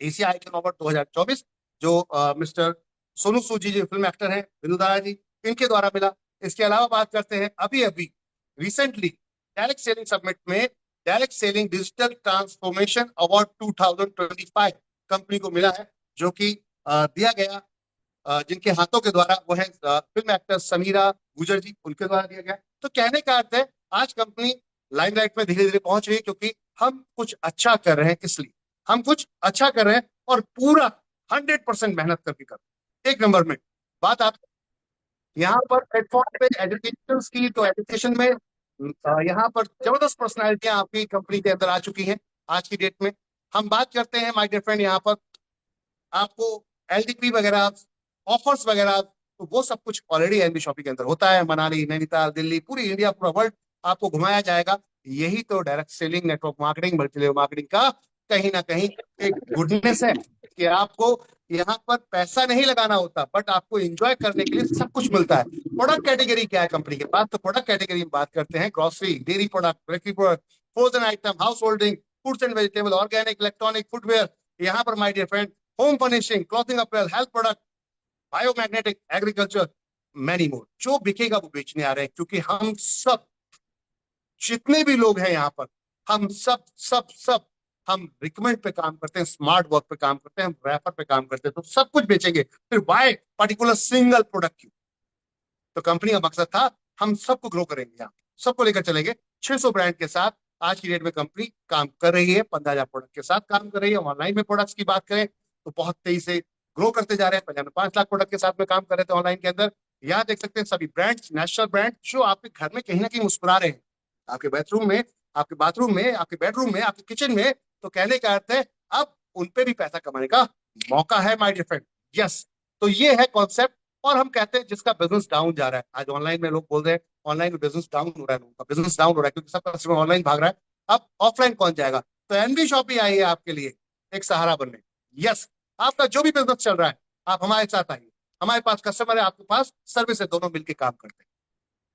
Asia icon award 2024 जो मिस्टर सोनू सूद जी जो फिल्म एक्टर हैं, बिंदु दारा जी, इनके द्वारा मिला। इसके अलावा बात करते हैं अभी अभी रिसेंटली डायरेक्ट सेलिंग सबमिट में direct selling digital transformation award 2025 company को मिला है, जो कि दिया गया जिनके हाथों के द्वारा, वो है फिल्म एक्टर समीरा गुजर जी, उनके द्वारा दिया गया। तो कहने का अर्थ है आज कंपनी लाइमलाइट में धीरे धीरे पहुंच रही है, क्योंकि हम कुछ अच्छा कर रहे हैं। इसलिए हम कुछ अच्छा कर रहे हैं और पूरा 100% मेहनत करके कर रहे हैं। एक नंबर में बात आप यहाँ पर प्लेटफॉर्म पे एजुकेशन की, तो एजुकेशन में यहाँ पर जबरदस्त पर्सनैलिटियां आपकी कंपनी के अंदर आ चुकी हैं आज की डेट में। हम बात करते हैं माय डियर फ्रेंड, यहाँ पर आपको एलडीपी वगैरह, ऑफर्स वगैरह, तो वो सब कुछ ऑलरेडी एनबी शॉपिंग के अंदर होता है। मनाली, नैनीताल, दिल्ली, पूरी इंडिया, पूरा वर्ल्ड आपको घुमाया जाएगा। यही तो direct selling, network marketing, multi level marketing का कहीं ना कहीं एक गुडनेस है, कि आपको यहाँ पर पैसा नहीं लगाना होता, बट आपको एंजॉय करने के लिए सब कुछ मिलता है। प्रोडक्ट कैटेगरी क्या है कंपनी के पास? तो प्रोडक्ट कैटेगरी में बात करते हैं grocery, dairy product, bakery product, frozen item, house holding, fruits and vegetable, organic, electronic, footwear, यहाँ पर my dear friend home furnishing, clothing apparel, health product, biomagnetic, agriculture, many more. जो बिकेगा वो बेचने आ रहे हैं, क्योंकि हम सब जितने भी लोग हैं यहाँ पर, हम सब सब सब हम रिकमेंड पे काम करते हैं, स्मार्ट वर्क पे काम करते हैं, हम रेफर पे काम करते हैं, तो सब कुछ बेचेंगे। फिर वाई पर्टिकुलर सिंगल प्रोडक्ट क्यों? तो कंपनी का मकसद था हम सबको ग्रो करेंगे, यहाँ सबको लेकर चलेंगे। 600 ब्रांड के साथ आज की डेट में कंपनी काम कर रही है, 15,000 प्रोडक्ट के साथ काम कर रही है। ऑनलाइन में प्रोडक्ट्स की बात करें तो बहुत तेजी से ग्रो करते जा रहे हैं। पहले हम 5 लाख प्रोडक्ट के साथ में काम कर रहे थे ऑनलाइन के अंदर। यहाँ देख सकते हैं सभी ब्रांड्स, नेशनल ब्रांड, जो आपके घर में कहीं ना कहीं मुस्कुरा रहे हैं, आपके बेडरूम में, आपके बाथरूम में, आपके बेडरूम में, आपके किचन में। तो कहने का अर्थ है अब उनपे भी पैसा कमाने का मौका है माय डियर फ्रेंड। यस, तो ये है कॉन्सेप्ट। और हम कहते हैं जिसका बिजनेस डाउन जा रहा है, आज ऑनलाइन में लोग बोल रहे हैं ऑनलाइन में बिजनेस डाउन हो रहा है, लोगों का बिजनेस डाउन हो रहा है क्योंकि सब कस्टमर ऑनलाइन भाग रहा है, अब ऑफलाइन कौन जाएगा? तो एनबी शॉपी आई है आपके लिए एक सहारा बनने। यस, आपका जो भी बिजनेस चल रहा है आप हमारे साथ आइए, हमारे पास कस्टमर है, आपके पास सर्विस है, दोनों मिलकर काम करते हैं,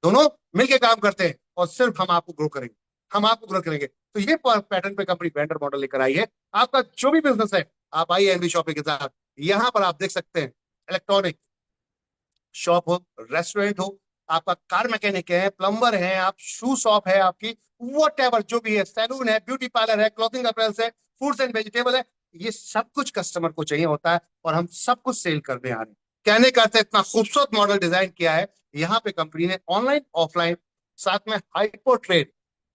दोनों मिलकर काम करते हैं, और सिर्फ हम आपको ग्रो करेंगे, हम आपको ग्रो करेंगे। तो ये पैटर्न पे कंपनी वेंडर मॉडल लेकर आई है। आपका जो भी बिजनेस है आप आइए एनबी शॉपिंग के साथ। यहां पर आप देख सकते हैं इलेक्ट्रॉनिक शॉप हो, रेस्टोरेंट हो, आपका कार मैकेनिक है, प्लम्बर है, आप शू शॉप है आपकी, वॉट जो भी है, सैलून है, ब्यूटी पार्लर है, क्लॉथिंग अपीयरेंस है, फ्रूट्स एंड वेजिटेबल है, ये सब कुछ कस्टमर को चाहिए होता है और हम सब कुछ सेल करने आ रहे हैं। कहने का अर्थ है इतना खूबसूरत मॉडल डिजाइन किया है यहाँ पे कंपनी ने, ऑनलाइन ऑफलाइन, साथ में हाइपर ट्रेड,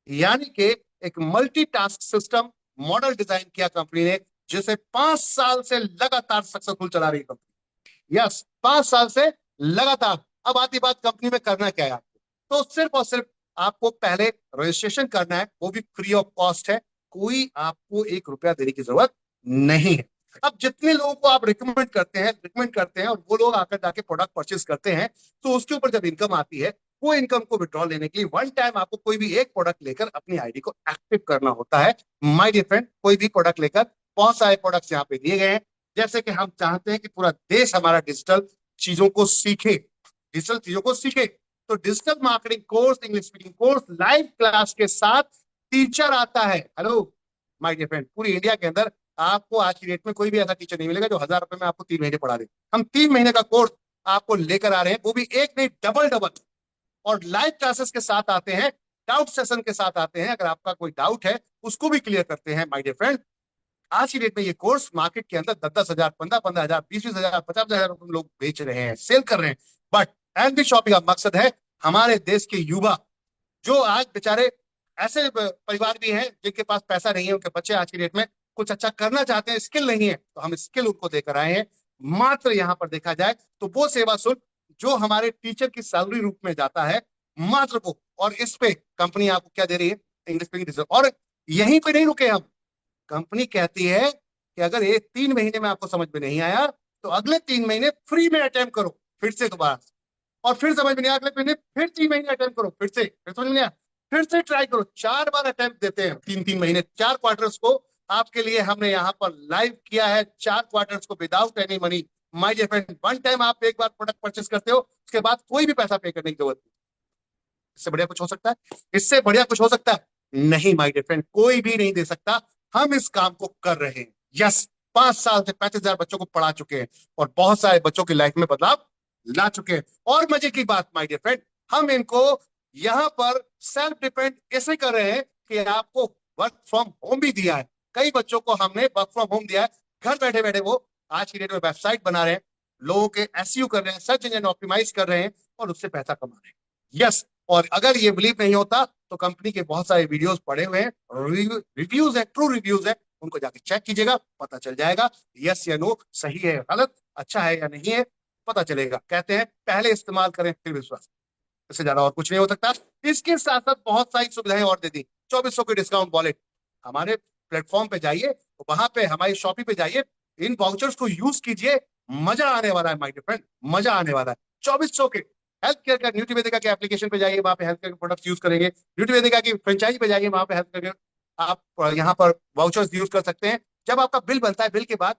यानी कि एक मल्टीटास्क सिस्टम मॉडल डिजाइन किया कंपनी ने, जिसे 5 साल से लगातार सक्सेसफुल चला रही कंपनी। यस, 5 साल से लगातार। अब आती बात कंपनी में करना क्या है आपको, तो सिर्फ और सिर्फ आपको पहले रजिस्ट्रेशन करना है, वो भी फ्री ऑफ कॉस्ट है, कोई आपको 1 रुपया देने की जरूरत नहीं है। अब जितने लोगों को आप रिकमेंड करते हैं और वो लोग आकर जाके प्रोडक्ट परचेज करते हैं, तो उसके ऊपर जब इनकम आती है, वो इनकम को विड्रॉ लेने के लिए वन टाइम आपको कोई भी एक प्रोडक्ट लेकर अपनी आईडी को एक्टिव करना होता है। माय डियर फ्रेंड, कोई भी प्रोडक्ट लेकर, बहुत सारे प्रोडक्ट्स यहाँ पे दिए गए हैं। जैसे कि हम चाहते हैं कि पूरा देश हमारा डिजिटल चीजों को सीखे, तो digital marketing course, English speaking course, live class के साथ टीचर आता है। हेलो माय डियर फ्रेंड, पूरी इंडिया के अंदर आपको आज की डेट में कोई भी ऐसा टीचर नहीं मिलेगा जो 1,000 रुपए में आपको 3 महीने पढ़ा दे। हम 3 महीने का कोर्स आपको लेकर आ रहे हैं, वो भी एक नहीं, डबल डबल, और लाइव क्लासेस के साथ आते हैं, डाउट सेशन के साथ आते हैं। अगर आपका कोई डाउट है उसको भी क्लियर करते हैं। माय डियर फ्रेंड, आज की डेट में ये कोर्स मार्केट के अंदर 10-10 हजार, 15-15 हजार, 20-20 हजार, 50-50 हजार रुपए लोग बेच रहे हैं, सेल कर रहे हैं। बट एनबी शॉपिंग का मकसद है हमारे देश के युवा, जो आज बेचारे ऐसे परिवार भी हैं जिनके पास पैसा नहीं है, उनके बच्चे आज की डेट में कुछ अच्छा करना चाहते हैं, स्किल नहीं है, तो हम स्किल उनको देकर आए हैं। मात्र यहाँ पर देखा जाए तो वो सेवा शुल्क जो हमारे टीचर की सैलरी रूप में जाता है, मात्र वो, और इस पे कंपनी आपको क्या दे रही है, इंग्लिश स्पीकिंग। और यहीं पे नहीं रुके हम, कंपनी कहती है कि अगर ये 3 महीने में आपको समझ में नहीं आया तो अगले 3 महीने फ्री में अटेम्प्ट करो, फिर से दोबारा, और फिर समझ में नहीं आया अगले महीने फिर 3 महीने अटेम्प्ट करो, फिर समझ में नहीं आया फिर से ट्राई करो। 4 बार अटेम्प्ट देते हैं, 3-3 महीने, 4 क्वार्टर्स को आपके लिए हमने यहाँ पर लाइव किया है, 4 क्वार्टर्स को without any money. My dear friend, one time आप एक बार प्रोडक्ट परचेस करते हो, उसके बाद कोई भी पैसा पे करने की जरूरत नहीं। इससे बढ़िया कुछ हो सकता है? इससे बढ़िया कुछ हो सकता है? नहीं माय डियर फ्रेंड, कोई भी नहीं दे सकता। हम इस काम को कर रहे हैं। यस, 5 साल से 35,000 बच्चों को पढ़ा चुके हैं और बहुत सारे बच्चों की लाइफ में बदलाव ला चुके हैं। और मजे की बात माय डियर फ्रेंड, हम इनको यहाँ पर सेल्फ डिपेंड ऐसे कर रहे हैं कि आपको वर्क फ्रॉम होम भी दिया है। कई बच्चों को हमने वर्क फ्रॉम होम दिया है, घर बैठे बैठे वो आज की डेट में वेबसाइट बना रहे हैं, लोगों के एसईओ कर रहे हैं, सर्च इंजन ऑप्टिमाइज कर रहे हैं और उससे पैसा कमा रहे हैं। यस, और अगर ये बिलीव नहीं होता तो कंपनी के बहुत सारे वीडियोस पड़े हुए हैं, रिव्यूज है, ट्रू रिव्यूज है, उनको जाके चेक कीजिएगा, पता चल जाएगा यस या नो, सही है गलत, अच्छा है या नहीं है, पता चलेगा। कहते हैं पहले इस्तेमाल करें फिर विश्वास, इससे ज्यादा और कुछ नहीं हो सकता। इसके साथ साथ बहुत सारी सुविधाएं और दे दी। 2400 की डिस्काउंट वॉलेट, हमारे प्लेटफॉर्म पे जाइए, वहां पे हमारी शॉपी पे जाइए, इन वाउचर्स को यूज कीजिए, मजा आने वाला है माय डियर फ्रेंड, मजा आने वाला है। 2400 के हेल्थ केयर का, न्यूट्री वेदिका के एप्लीकेशन पे जाइए, वहां पे हेल्थ केयर के प्रोडक्ट्स यूज करेंगे। न्यूट्री वेदिका की फ्रेंचाइजी पे जाइए, वहां पे हेल्थ केयर आप यहाँ पर वाउचर्स यूज कर सकते हैं। जब आपका बिल बनता है, बिल के बाद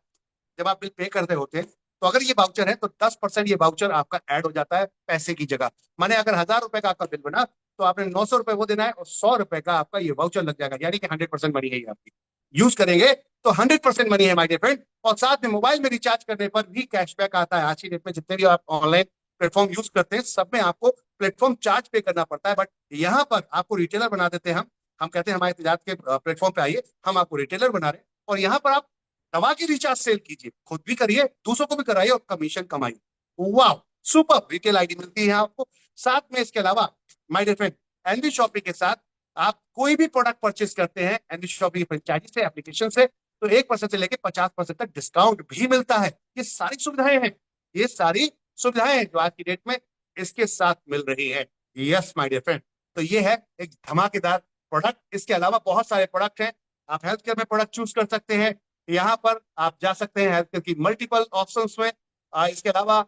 जब आप बिल पे करते होते हैं, तो अगर ये वाउचर है तो 10% ये वाउचर आपका ऐड हो जाता है पैसे की जगह। माने अगर 1,000 रुपए का आपका बिल बना तो आपने 900 रुपए वो देना है और 100 रुपए का आपका ये वाउचर लग जाएगा, यानी कि 100% मनी है ये आपकी। यूज करेंगे तो 100% मनी है माय डियर फ्रेंड। और साथ में मोबाइल में रिचार्ज करने पर भी कैशबैक आता है। आज की डेट में जितने भी आप ऑनलाइन प्लेटफॉर्म यूज करते हैं, सब में आपको प्लेटफॉर्म चार्ज पे करना पड़ता है, बट यहाँ पर आपको रिटेलर बना देते हैं हम कहते हैं हमारे तजारत के प्लेटफॉर्म पे आइए, हम आपको रिटेलर बना रहे हैं, और यहाँ पर आप दवा की रिचार्ज सेल कीजिए, खुद भी करिए, दूसरों को भी कराइए और कमीशन कमाइए। वाह, सुपर रिटेल आईडी मिलती है आपको। साथ में इसके अलावा my dear friend, NB shopping के साथ आप कोई भी प्रोडक्ट परचेस करते हैं एनबी शॉपिंग फ्रेंचाइजी से, एप्लीकेशन से, तो 1% से लेकर 50% तक डिस्काउंट भी मिलता है। ये सारी सुविधाएं हैं, ये सारी सुविधाएं हैं जो आज की डेट में इसके साथ मिल रही है। यस माय डियर फ्रेंड, तो ये है एक धमाकेदार प्रोडक्ट। इसके अलावा बहुत सारे प्रोडक्ट हैं, आप हेल्थ केयर में प्रोडक्ट चूज कर सकते हैं। यहाँ पर आप जा सकते हैं हेल्थ केयर की मल्टीपल ऑप्शंस में। इसके अलावा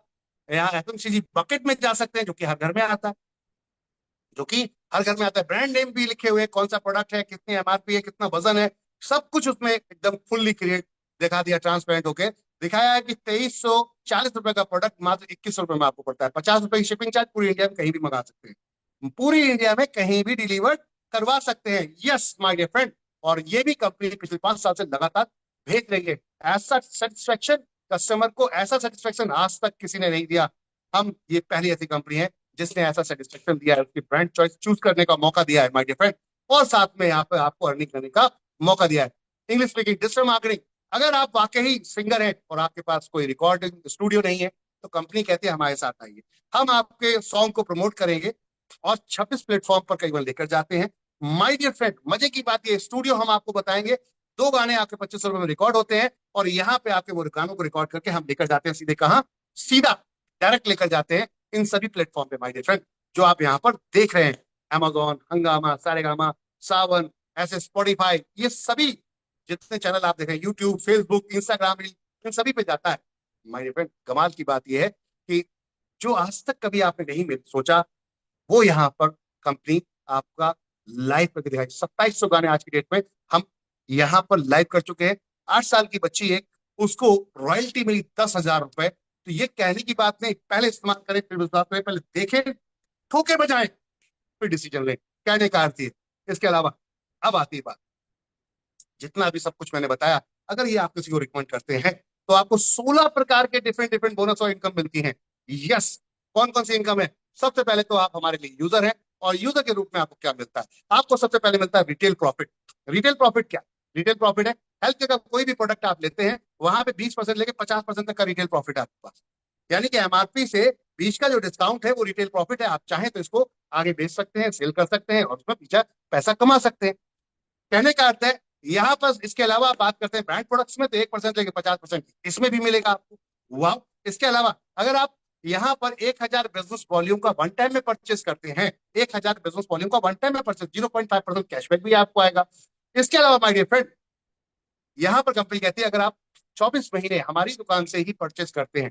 यहाँ एफएमसीजी बकेट में जा सकते हैं, जो कि हर घर में आता है, ब्रांड नेम भी लिखे हुए, कौन सा प्रोडक्ट है, कितनी एमआरपी है, कितना वजन है, सब कुछ उसमें एकदम फुल्ली क्लियर दिखा दिया, ट्रांसपेरेंट होके दिखाया है कि 2340 रुपए का प्रोडक्ट मात्र 2100 रुपए में आपको पड़ता है। 50 रुपए की शिपिंग चार्ज, पूरी इंडिया में कहीं भी मंगा सकते हैं, पूरी इंडिया में कहीं भी डिलीवर करवा सकते हैं। यस माय डियर फ्रेंड, और ये भी कंपनी पिछले 5 साल से लगातार भेज रही है। ऐसा सेटिस्फेक्शन कस्टमर को, ऐसा सेटिस्फेक्शन आज तक किसी ने नहीं दिया। हम ये पहली ऐसी कंपनी है जिसने ऐसा सेटिस्फेक्शन दिया है, उसकी ब्रांड चॉइस चूज करने का मौका दिया है माय डियर फ्रेंड, और साथ में यहाँ पे आपको अर्निंग करने का मौका दिया है। इंग्लिश स्पीकिंग, डिजिटल मार्केटिंग, अगर आप वाकई सिंगर हैं और आपके पास कोई रिकॉर्डिंग स्टूडियो नहीं है, तो कंपनी कहती है हमारे साथ आइए, हम आपके सॉन्ग को प्रमोट करेंगे और 26 प्लेटफॉर्म पर कई बार लेकर जाते हैं। माय डियर फ्रेंड, मजे की बात ये, स्टूडियो हम आपको बताएंगे, 2 गाने आपके 25 रुपए में रिकॉर्ड होते हैं और यहाँ पे आपके वो गानों को रिकॉर्ड करके हम लेकर जाते हैं सीधे कहाँ, सीधा डायरेक्ट लेकर जाते हैं इन सभी प्लेटफॉर्म पे माय डियर फ्रेंड, जो आप यहाँ पर देख रहे हैं, Amazon, हंगामा, सारेगामा, सावन, ऐसे स्पॉटिफाई, ये सभी जितने चैनल आप देख रहे हैं, यूट्यूब, फेसबुक, इंस्टाग्राम, इन सभी पे जाता है माय डियर फ्रेंड। कमाल की बात यह है कि जो आज तक कभी आपने नहीं सोचा, वो यहाँ पर कंपनी आपका लाइव करके दिखाई। 2700 गाने आज की डेट में हम यहाँ पर लाइव कर चुके हैं। 8 साल की बच्ची एक, उसको रॉयल्टी मिली 10,000 रुपए। तो ये कहने की बात नहीं, पहले इस्तेमाल करें फिर उस बात में, पहले देखें, ठोके बजाएं, फिर डिसीजन लें, कहने का अर्थ है। इसके अलावा अब आती है बात, जितना भी सब कुछ मैंने बताया, अगर ये आप किसी को रिकमेंड करते हैं तो आपको 16 प्रकार के डिफरेंट डिफरेंट बोनस और इनकम मिलती हैं। यस, कौन कौन सी इनकम है? सबसे पहले तो आप हमारे लिए यूजर हैं, और यूजर के रूप में आपको क्या मिलता है? आपको सबसे पहले मिलता है रिटेल प्रॉफिट। रिटेल प्रॉफिट क्या? रिटेल प्रॉफिट है हेल्थ केयर का कोई भी प्रोडक्ट आप लेते हैं, वहां पे 20% लेके 50% तक का रिटेल प्रॉफिट है आपके पास। यानी कि एमआरपी से बीच का जो डिस्काउंट है वो रिटेल प्रॉफिट है। आप चाहें तो इसको आगे बेच सकते हैं, सेल कर सकते हैं और उसमें पीछा पैसा कमा सकते हैं। कहने का अर्थ है, यहाँ पर इसके अलावा बात करते हैं ब्रांड प्रोडक्ट्स में, तो 1% लेके 50% इसमें भी मिलेगा आपको। वाह! इसके अलावा अगर आप यहाँ पर 1,000 बिजनेस वॉल्यूम का वन टाइम में परचेस करते हैं, 1,000 बिजनेस वॉल्यूम का वन टाइम में परचेस, 0.5% कैशबैक भी आपको आएगा। इसके अलावा माय डियर फ्रेंड, यहाँ पर कंपनी कहती है अगर आप 24 महीने हमारी दुकान से ही परचेस करते हैं,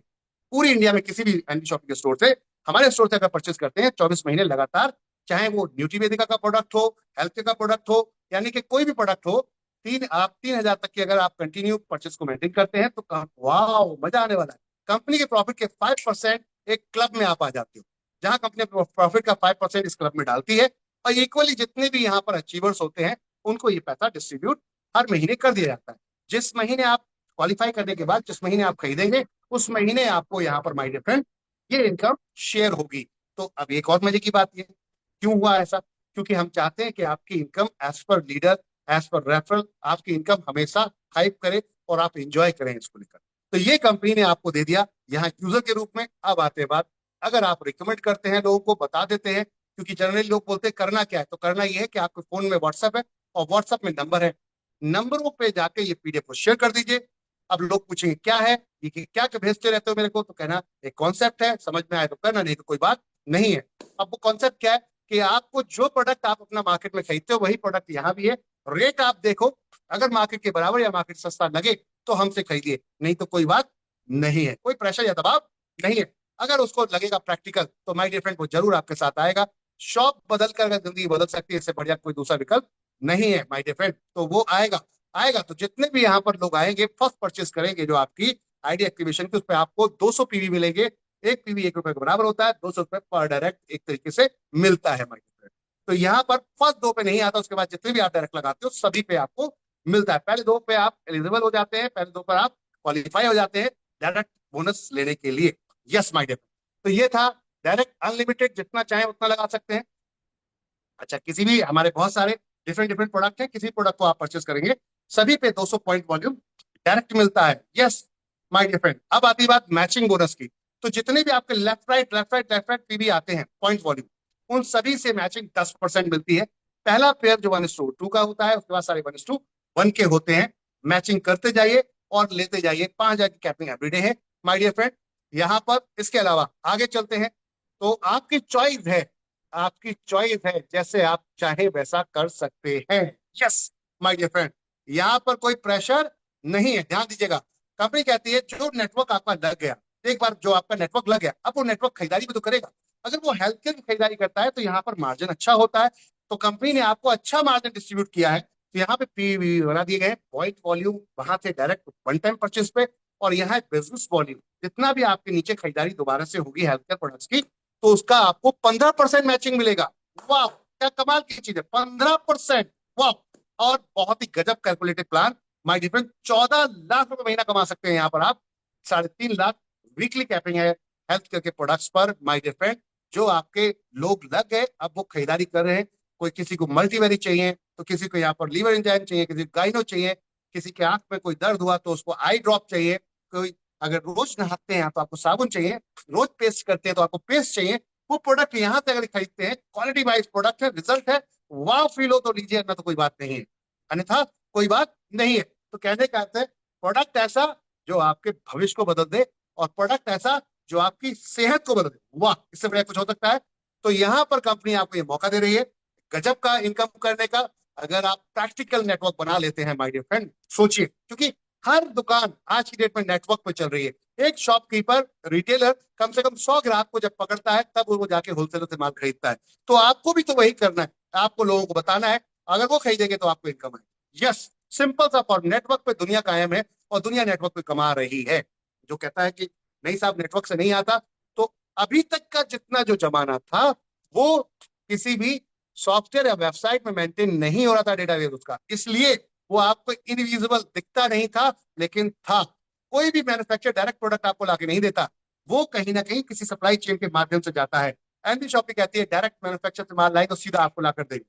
पूरी इंडिया में किसी भी एंटी शॉपिंग स्टोर से, हमारे स्टोर से अगर परचेस करते हैं 24 महीने लगातार, चाहे वो न्यूट्रीवेदिका का प्रोडक्ट हो, हेल्थ केयर का प्रोडक्ट हो, यानी कि कोई भी प्रोडक्ट हो, 3,000 तक की अगर आप कंटिन्यू परचेस को मेंटेन करते हैं तो वाह, मजा आने वाला है। कंपनी के प्रॉफिट के 5% एक क्लब में आप आ जाते हो, जहां कंपनी प्रॉफिट का 5% इस क्लब में डालती है, और इक्वली जितने भी यहाँ पर अचीवर्स होते हैं उनको ये पैसा डिस्ट्रीब्यूट हर महीने कर दिया जाता है। जिस महीने आप क्वालिफाई करने के बाद, जिस महीने आप खरीदेंगे, उस महीने आपको यहाँ पर माय डियर फ्रेंड ये इनकम शेयर होगी। तो अब एक और मजे की बात ये, क्यों हुआ ऐसा? क्योंकि हम चाहते हैं कि आपकी income as per leader, as per referral, आपकी इनकम हमेशा हाइप करे और आप इंजॉय करें इसको लेकर। तो ये कंपनी ने आपको दे दिया यहाँ यूजर के रूप में। अब आते हैं बात, अगर आप रिकमेंड करते हैं, लोगों को बता देते हैं, क्योंकि जनरली लोग बोलते हैं करना क्या है, तो करना ये है कि आपके फोन में व्हाट्सएप है और व्हाट्सएप में नंबर है, नंबरों पे जाके ये पीडीएफ को शेयर कर दीजिए। अब लोग पूछेंगे क्या है ये, क्या क्या भेजते रहते हो मेरे को, तो कहना एक कॉन्सेप्ट है, समझ में आए तो करना, नहीं तो कोई बात नहीं है। अब वो कॉन्सेप्ट क्या है कि आपको जो प्रोडक्ट आप अपना मार्केट में खरीदते हो वही प्रोडक्ट यहाँ भी है, रेट आप देखो, अगर मार्केट के बराबर या मार्केट सस्ता लगे तो हमसे खरीदिए, नहीं तो कोई बात नहीं है, कोई प्रेशर या दबाव नहीं है। अगर उसको लगेगा प्रैक्टिकल तो माय डियर फ्रेंड वो जरूर आपके साथ आएगा। शॉप बदल कर अगर जिंदगी बदल सकती है, इससे बढ़िया कोई दूसरा विकल्प नहीं है माय डियर फ्रेंड, तो वो आएगा। आएगा तो जितने भी यहाँ पर लोग आएंगे, फर्स्ट परचेस करेंगे जो आपकी आईडी एक्टिवेशन की, उस पर आपको 200 पीवी मिलेंगे। एक पीवी 1 रुपए के बराबर होता है, 200 रुपए पर डायरेक्ट एक तरीके से मिलता है माय डियर फ्रेंड। तो यहाँ पर फर्स्ट 2 पे नहीं आता, उसके बाद जितने भी आप डायरेक्ट लगाते हो सभी पे आपको मिलता है। पहले 2 पे आप एलिजिबल हो जाते हैं, पहले 2 पर आप क्वालिफाई हो जाते हैं डायरेक्ट बोनस लेने के लिए। यस माय डियर, तो ये था डायरेक्ट अनलिमिटेड, जितना चाहे उतना लगा सकते हैं। अच्छा, किसी भी, हमारे बहुत सारे डिफरेंट डिफरेंट प्रोडक्ट हैं, किसी प्रोडक्ट को आप परचेस करेंगे सभी पे 200 पॉइंट वॉल्यूम डायरेक्ट मिलता है। यस माय डियर फ्रेंड, अब आती बात मैचिंग बोनस की। तो जितने भी आपके left right left right left right PV आते हैं पॉइंट वॉल्यूम, उन सभी से मैचिंग 10% मिलती है। पहला पेयर जो 1:2 का होता है, उसके बाद सारे 1:1 के होते हैं। मैचिंग करते जाइए और लेते जाइए, 5,000 की कैपिंग एवरीडे है माय डियर फ्रेंड यहाँ पर। इसके अलावा आगे चलते हैं, तो आपकी चॉइस है, आपकी चॉइस है, जैसे आप चाहे वैसा कर सकते हैं। यस माय डियर फ्रेंड, यहाँ पर कोई प्रेशर नहीं है, ध्यान दीजिएगा। कंपनी कहती है जो नेटवर्क आपका लग गया, एक बार जो आपका नेटवर्क लग गया, अब वो नेटवर्क खरीदारी भी तो करेगा। अगर वो हेल्थ केयर की खरीदारी करता है तो यहाँ पर मार्जिन अच्छा होता है, तो कंपनी ने आपको अच्छा मार्जिन डिस्ट्रीब्यूट किया है। तो यहाँ पे पीवी बना दिए गए, पॉइंट वॉल्यूम वहां से डायरेक्ट वन टाइम परचेस पे, और यहाँ बिजनेस वॉल्यूम, जितना भी आपके नीचे खरीदारी दोबारा से होगी हेल्थ केयर प्रोडक्ट्स की, तो उसका आपको 15% मैचिंग मिलेगा। वाह, क्या कमाल की चीज है, 15%! वाह! और बहुत ही गजब calculated plan my different, 14 lakh रुपए महीना कमा सकते हैं यहाँ पर आप। 3.5 लाख वीकली कैपिंग है हेल्थ केयर के प्रोडक्ट्स पर माय डियर फ्रेंड। जो आपके लोग लग गए, अब वो खरीदारी कर रहे हैं। कोई किसी को मल्टीवेरी चाहिए, तो किसी को यहाँ पर लीवर एंजाइम चाहिए, किसी को गाइनो चाहिए, किसी के आंख में कोई दर्द हुआ तो उसको आई ड्रॉप चाहिए, कोई अगर रोज नहाते हैं तो आपको साबुन चाहिए, रोज पेस्ट करते हैं तो आपको पेस्ट चाहिए। वो प्रोडक्ट यहाँ से अगर खरीदते हैं, क्वालिटी वाइज प्रोडक्ट है, रिजल्ट है, वाह फील हो तो लीजिए, ना तो कोई बात नहीं है, अन्यथा कोई बात नहीं है। तो कहने का अर्थ है प्रोडक्ट ऐसा जो आपके भविष्य को बदल दे, और प्रोडक्ट ऐसा जो आपकी सेहत को बदल दे। वाह, इससे बढ़िया कुछ हो सकता है? तो यहां पर कंपनी आपको ये मौका दे रही है गजब का इनकम करने का, अगर आप प्रैक्टिकल नेटवर्क बना लेते हैं माय डियर फ्रेंड। सोचिए, क्योंकि हर दुकान आज की डेट में नेटवर्क पर चल रही है। एक शॉपकीपर, रिटेलर कम से कम 100 ग्राहक को जब पकड़ता है तब वो जाके होलसेलर से माल खरीदता है। तो आपको भी तो वही करना है, आपको लोगों को बताना है, अगर वो खरीदेंगे तो आपको इनकम है। यस, सिंपल सा फॉर्म। नेटवर्क पे दुनिया कायम है और दुनिया नेटवर्क पे कमा रही है। जो कहता है कि नहीं साहब नेटवर्क से नहीं आता, तो अभी तक का जितना जो जमाना था वो किसी भी सॉफ्टवेयर या वेबसाइट में मेंटेन नहीं हो रहा था डेटाबेस उसका, इसलिए वो आपको इनविजिबल दिखता नहीं था, लेकिन था। कोई भी मैन्युफैक्चर डायरेक्ट प्रोडक्ट आपको लाके नहीं देता, वो कहीं ना कहीं किसी सप्लाई चेन के माध्यम से जाता है। एनबी शॉपी कहती है डायरेक्ट मैन्युफैक्चर से माल लाई तो सीधा आपको ला कर देंगे,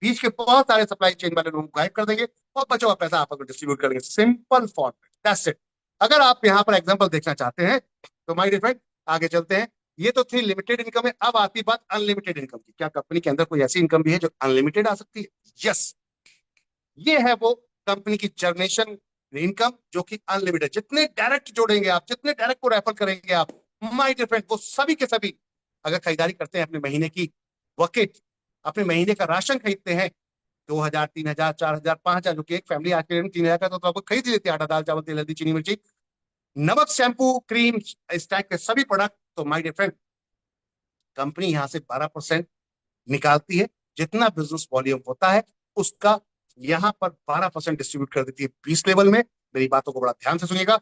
बीच के बहुत सारे सप्लाई चेन वाले लोगों को गायब कर देंगे और बचा हुआ पैसा आपको डिस्ट्रीब्यूट करेंगे। Simple format, that's it. अगर आप यहाँ पर एग्जांपल देखना चाहते हैं तो माय डियर फ्रेंड आगे चलते हैं। ये तो थी लिमिटेड इनकम है, अब आती बात अनलिमिटेड इनकम की। क्या कंपनी के अंदर कोई ऐसी इनकम भी है जो अनलिमिटेड आ सकती है? यस, ये है वो कंपनी की जनरेशन इनकम जो कि अनलिमिटेड। जितने डायरेक्ट जोड़ेंगे आप, जितने डायरेक्ट को रेफर करेंगे आप, माय डियर फ्रेंड, वो सभी के सभी अगर खरीदारी करते हैं अपने महीने की बकेट, अपने महीने का राशन खरीदते हैं, 2,000, 3,000, 4,000, 5,000, जो कि एक फैमिली आज के दिन 3,000 का तो आपको खरीद ही लेती है। आटा, दाल, चावल, तेल, हल्दी, चीनी, मिर्ची, नमक, शैम्पू, क्रीम, इस टाइप के सभी प्रोडक्ट। तो माय डियर फ्रेंड, कंपनी यहां से 12% निकालती है। जितना बिजनेस वॉल्यूम होता है उसका यहां पर 12% डिस्ट्रीब्यूट कर देती है 20 लेवल में। मेरी बातों को बड़ा ध्यान से सुनिएगा,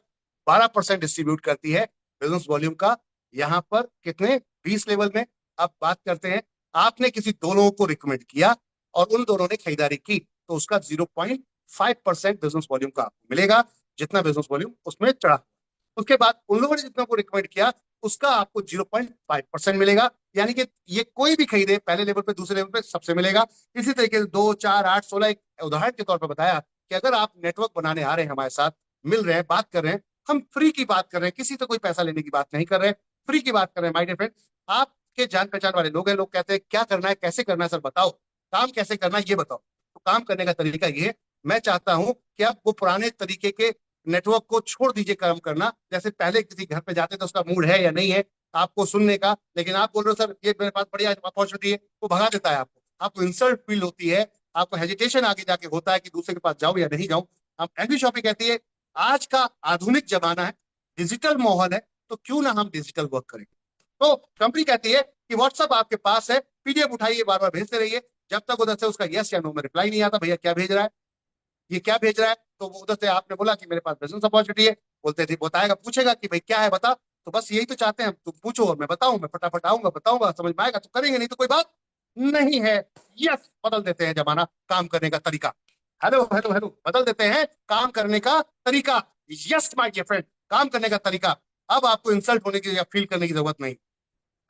12% डिस्ट्रीब्यूट करती है बिजनेस वॉल्यूम का यहां पर कितने, 20 लेवल में। अब बात करते हैं, आपने किसी दो लोगों को रिकमेंड किया और उन दोनों ने खरीदारी की, तो उसका 0.5% बिजनेस वॉल्यूम का आपको मिलेगा, जितना बिजनेस वॉल्यूम उसमें चढ़ा। उसके बाद उन लोगों ने जितना को रिकमेंड किया उसका आपको 0.5% मिलेगा। यानी कि ये कोई भी खरीदे, पहले लेवल पे, दूसरे लेवल पे, सबसे मिलेगा। इसी तरीके से 2, 4, 8, 16, एक उदाहरण के तौर पर बताया कि अगर आप नेटवर्क बनाने आ रहे हैं हमारे साथ, मिल रहे हैं, बात कर रहे हैं, हम फ्री की बात कर रहे हैं, किसी से कोई पैसा लेने की बात नहीं कर रहे हैं, फ्री की बात कर रहे हैं माय डियर फ्रेंड। आपके जान पहचान वाले लोग हैं, लोग कहते हैं क्या करना है, कैसे करना है, सर बताओ, काम कैसे करना है ये बताओ। तो काम करने का तरीका ये है, मैं चाहता हूं कि आप वो पुराने तरीके के नेटवर्क को छोड़ दीजिए काम करना। जैसे पहले किसी घर पे जाते थे, उसका मूड है या नहीं है आपको सुनने का, लेकिन आप बोल रहे हो सर ये मेरे पास बढ़िया अपॉर्चुनिटी है, वो भगा देता है आपको। आपको इंसल्ट फील होती है, आपको हेजिटेशन आगे जाके होता है कि दूसरे के पास जाऊं या नहीं जाऊं। हम एनबी शॉपी कहती है आज का आधुनिक जमाना है, डिजिटल माहौल है, तो क्यों ना हम डिजिटल वर्क करें। तो कंपनी कहती है कि व्हाट्सएप आपके पास है, पीडीएफ उठाइए, बार बार भेजते रहिए, जब तक उधर से उसका यस या नो में रिप्लाई नहीं आता, भैया क्या भेज रहा है, ये क्या भेज रहा है। तो वो उधर से आपने बोला कि मेरे पास बिजनेस अपॉर्चुनिटी है, बोलते थे बताएगा, पूछेगा कि भाई क्या है बता, तो बस यही तो चाहते हैं हम, तुम पूछो और मैं बताऊं, मैं फटाफट आऊंगा, बताऊंगा, समझ में आएगा तो करेंगे, नहीं तो कोई बात नहीं है। यस, बदल देते हैं जमाना, काम करने का तरीका। हेलो हेलो हेलो, बदल देते हैं काम करने का तरीका। यस माय डियर फ्रेंड, काम करने का तरीका। अब आपको इंसल्ट होने की या फील करने की जरूरत नहीं।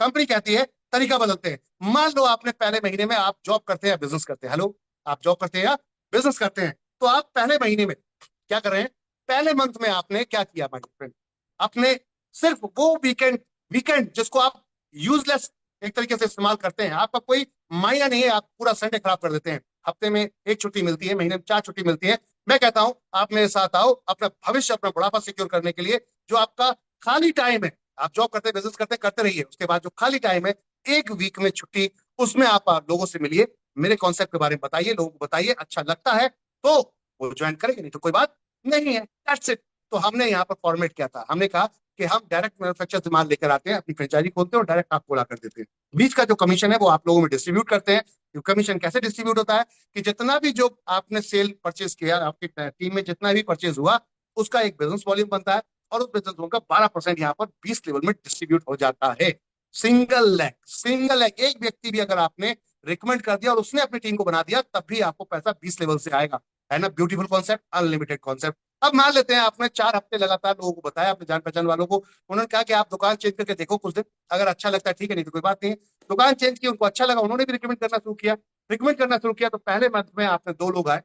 कंपनी कहती है तरीका बदलते हैं। मान लो आपने पहले महीने में, आप जॉब करते हैं या बिजनेस करते हैं, हेलो, आप जॉब करते हैं या बिजनेस करते हैं, तो आप पहले महीने में क्या कर रहे हैं, पहले मंथ में आपने क्या किया माय फ्रेंड, अपने सिर्फ वो वीकेंड, वीकेंड जिसको आप यूजलेस एक तरीके से इस्तेमाल करते हैं, आपका कोई मायना नहीं है, आप पूरा संडे खराब कर देते हैं। हफ्ते में एक छुट्टी मिलती है, महीने में 4 छुट्टी मिलती है। मैं कहता हूं आप मेरे साथ आओ, अपना भविष्य, अपना बुढ़ापा सिक्योर करने के लिए। जो आपका खाली टाइम है, आप जॉब करते, बिजनेस करते, करते रहिए, उसके बाद जो खाली टाइम है, एक वीक में छुट्टी, उसमें आप लोगों से मिलिए, मेरे कॉन्सेप्ट के बारे में बताइए, लोगों को बताइए, अच्छा लगता है तो वो ज्वाइन करेंगे, नहीं तो कोई बात नहीं है। That's it. तो हमने यहाँ पर फॉर्मेट किया था, हमने कहा कि हम डायरेक्ट मैन्युफैक्चर से माल लेकर आते हैं, अपनी फ्रेंचाइजी खोलते हैं और डायरेक्ट आपको ला कर देते हैं। बीच का जो कमीशन है वो आप लोगों में डिस्ट्रीब्यूट करते हैं। कमीशन कैसे डिस्ट्रीब्यूट होता है कि जितना भी जो आपने सेल परचेज किया, आपकी टीम में जितना भी परचेज हुआ, उसका एक बिजनेस वॉल्यूम बनता है और उस बिजनेस वॉल्यूम का 12% यहाँ पर 20 लेवल में डिस्ट्रीब्यूट हो जाता है। सिंगल लेग, सिंगल लेग, एक व्यक्ति भी अगर आपने रिकमेंड कर दिया और उसने अपनी टीम को बना दिया, तब भी आपको पैसा 20 लेवल से आएगा। है ना ब्यूटीफुल कॉन्सेप्ट, अनलिमिटेड कॉन्सेप्ट। अब मान लेते हैं आपने 4 हफ्ते लगातार लोगों को बताया, अपने जान पहचान वालों को, उन्होंने कहा कि आप दुकान चेंज करके देखो कुछ दिन, अगर अच्छा लगता है ठीक है, नहीं तो कोई बात नहीं है। दुकान चेंज की, उनको अच्छा लगा, उन्होंने भी रिकमेंड करना शुरू किया। रिकमेंड करना शुरू किया तो पहले मंथ में आपने 2 लोग आए,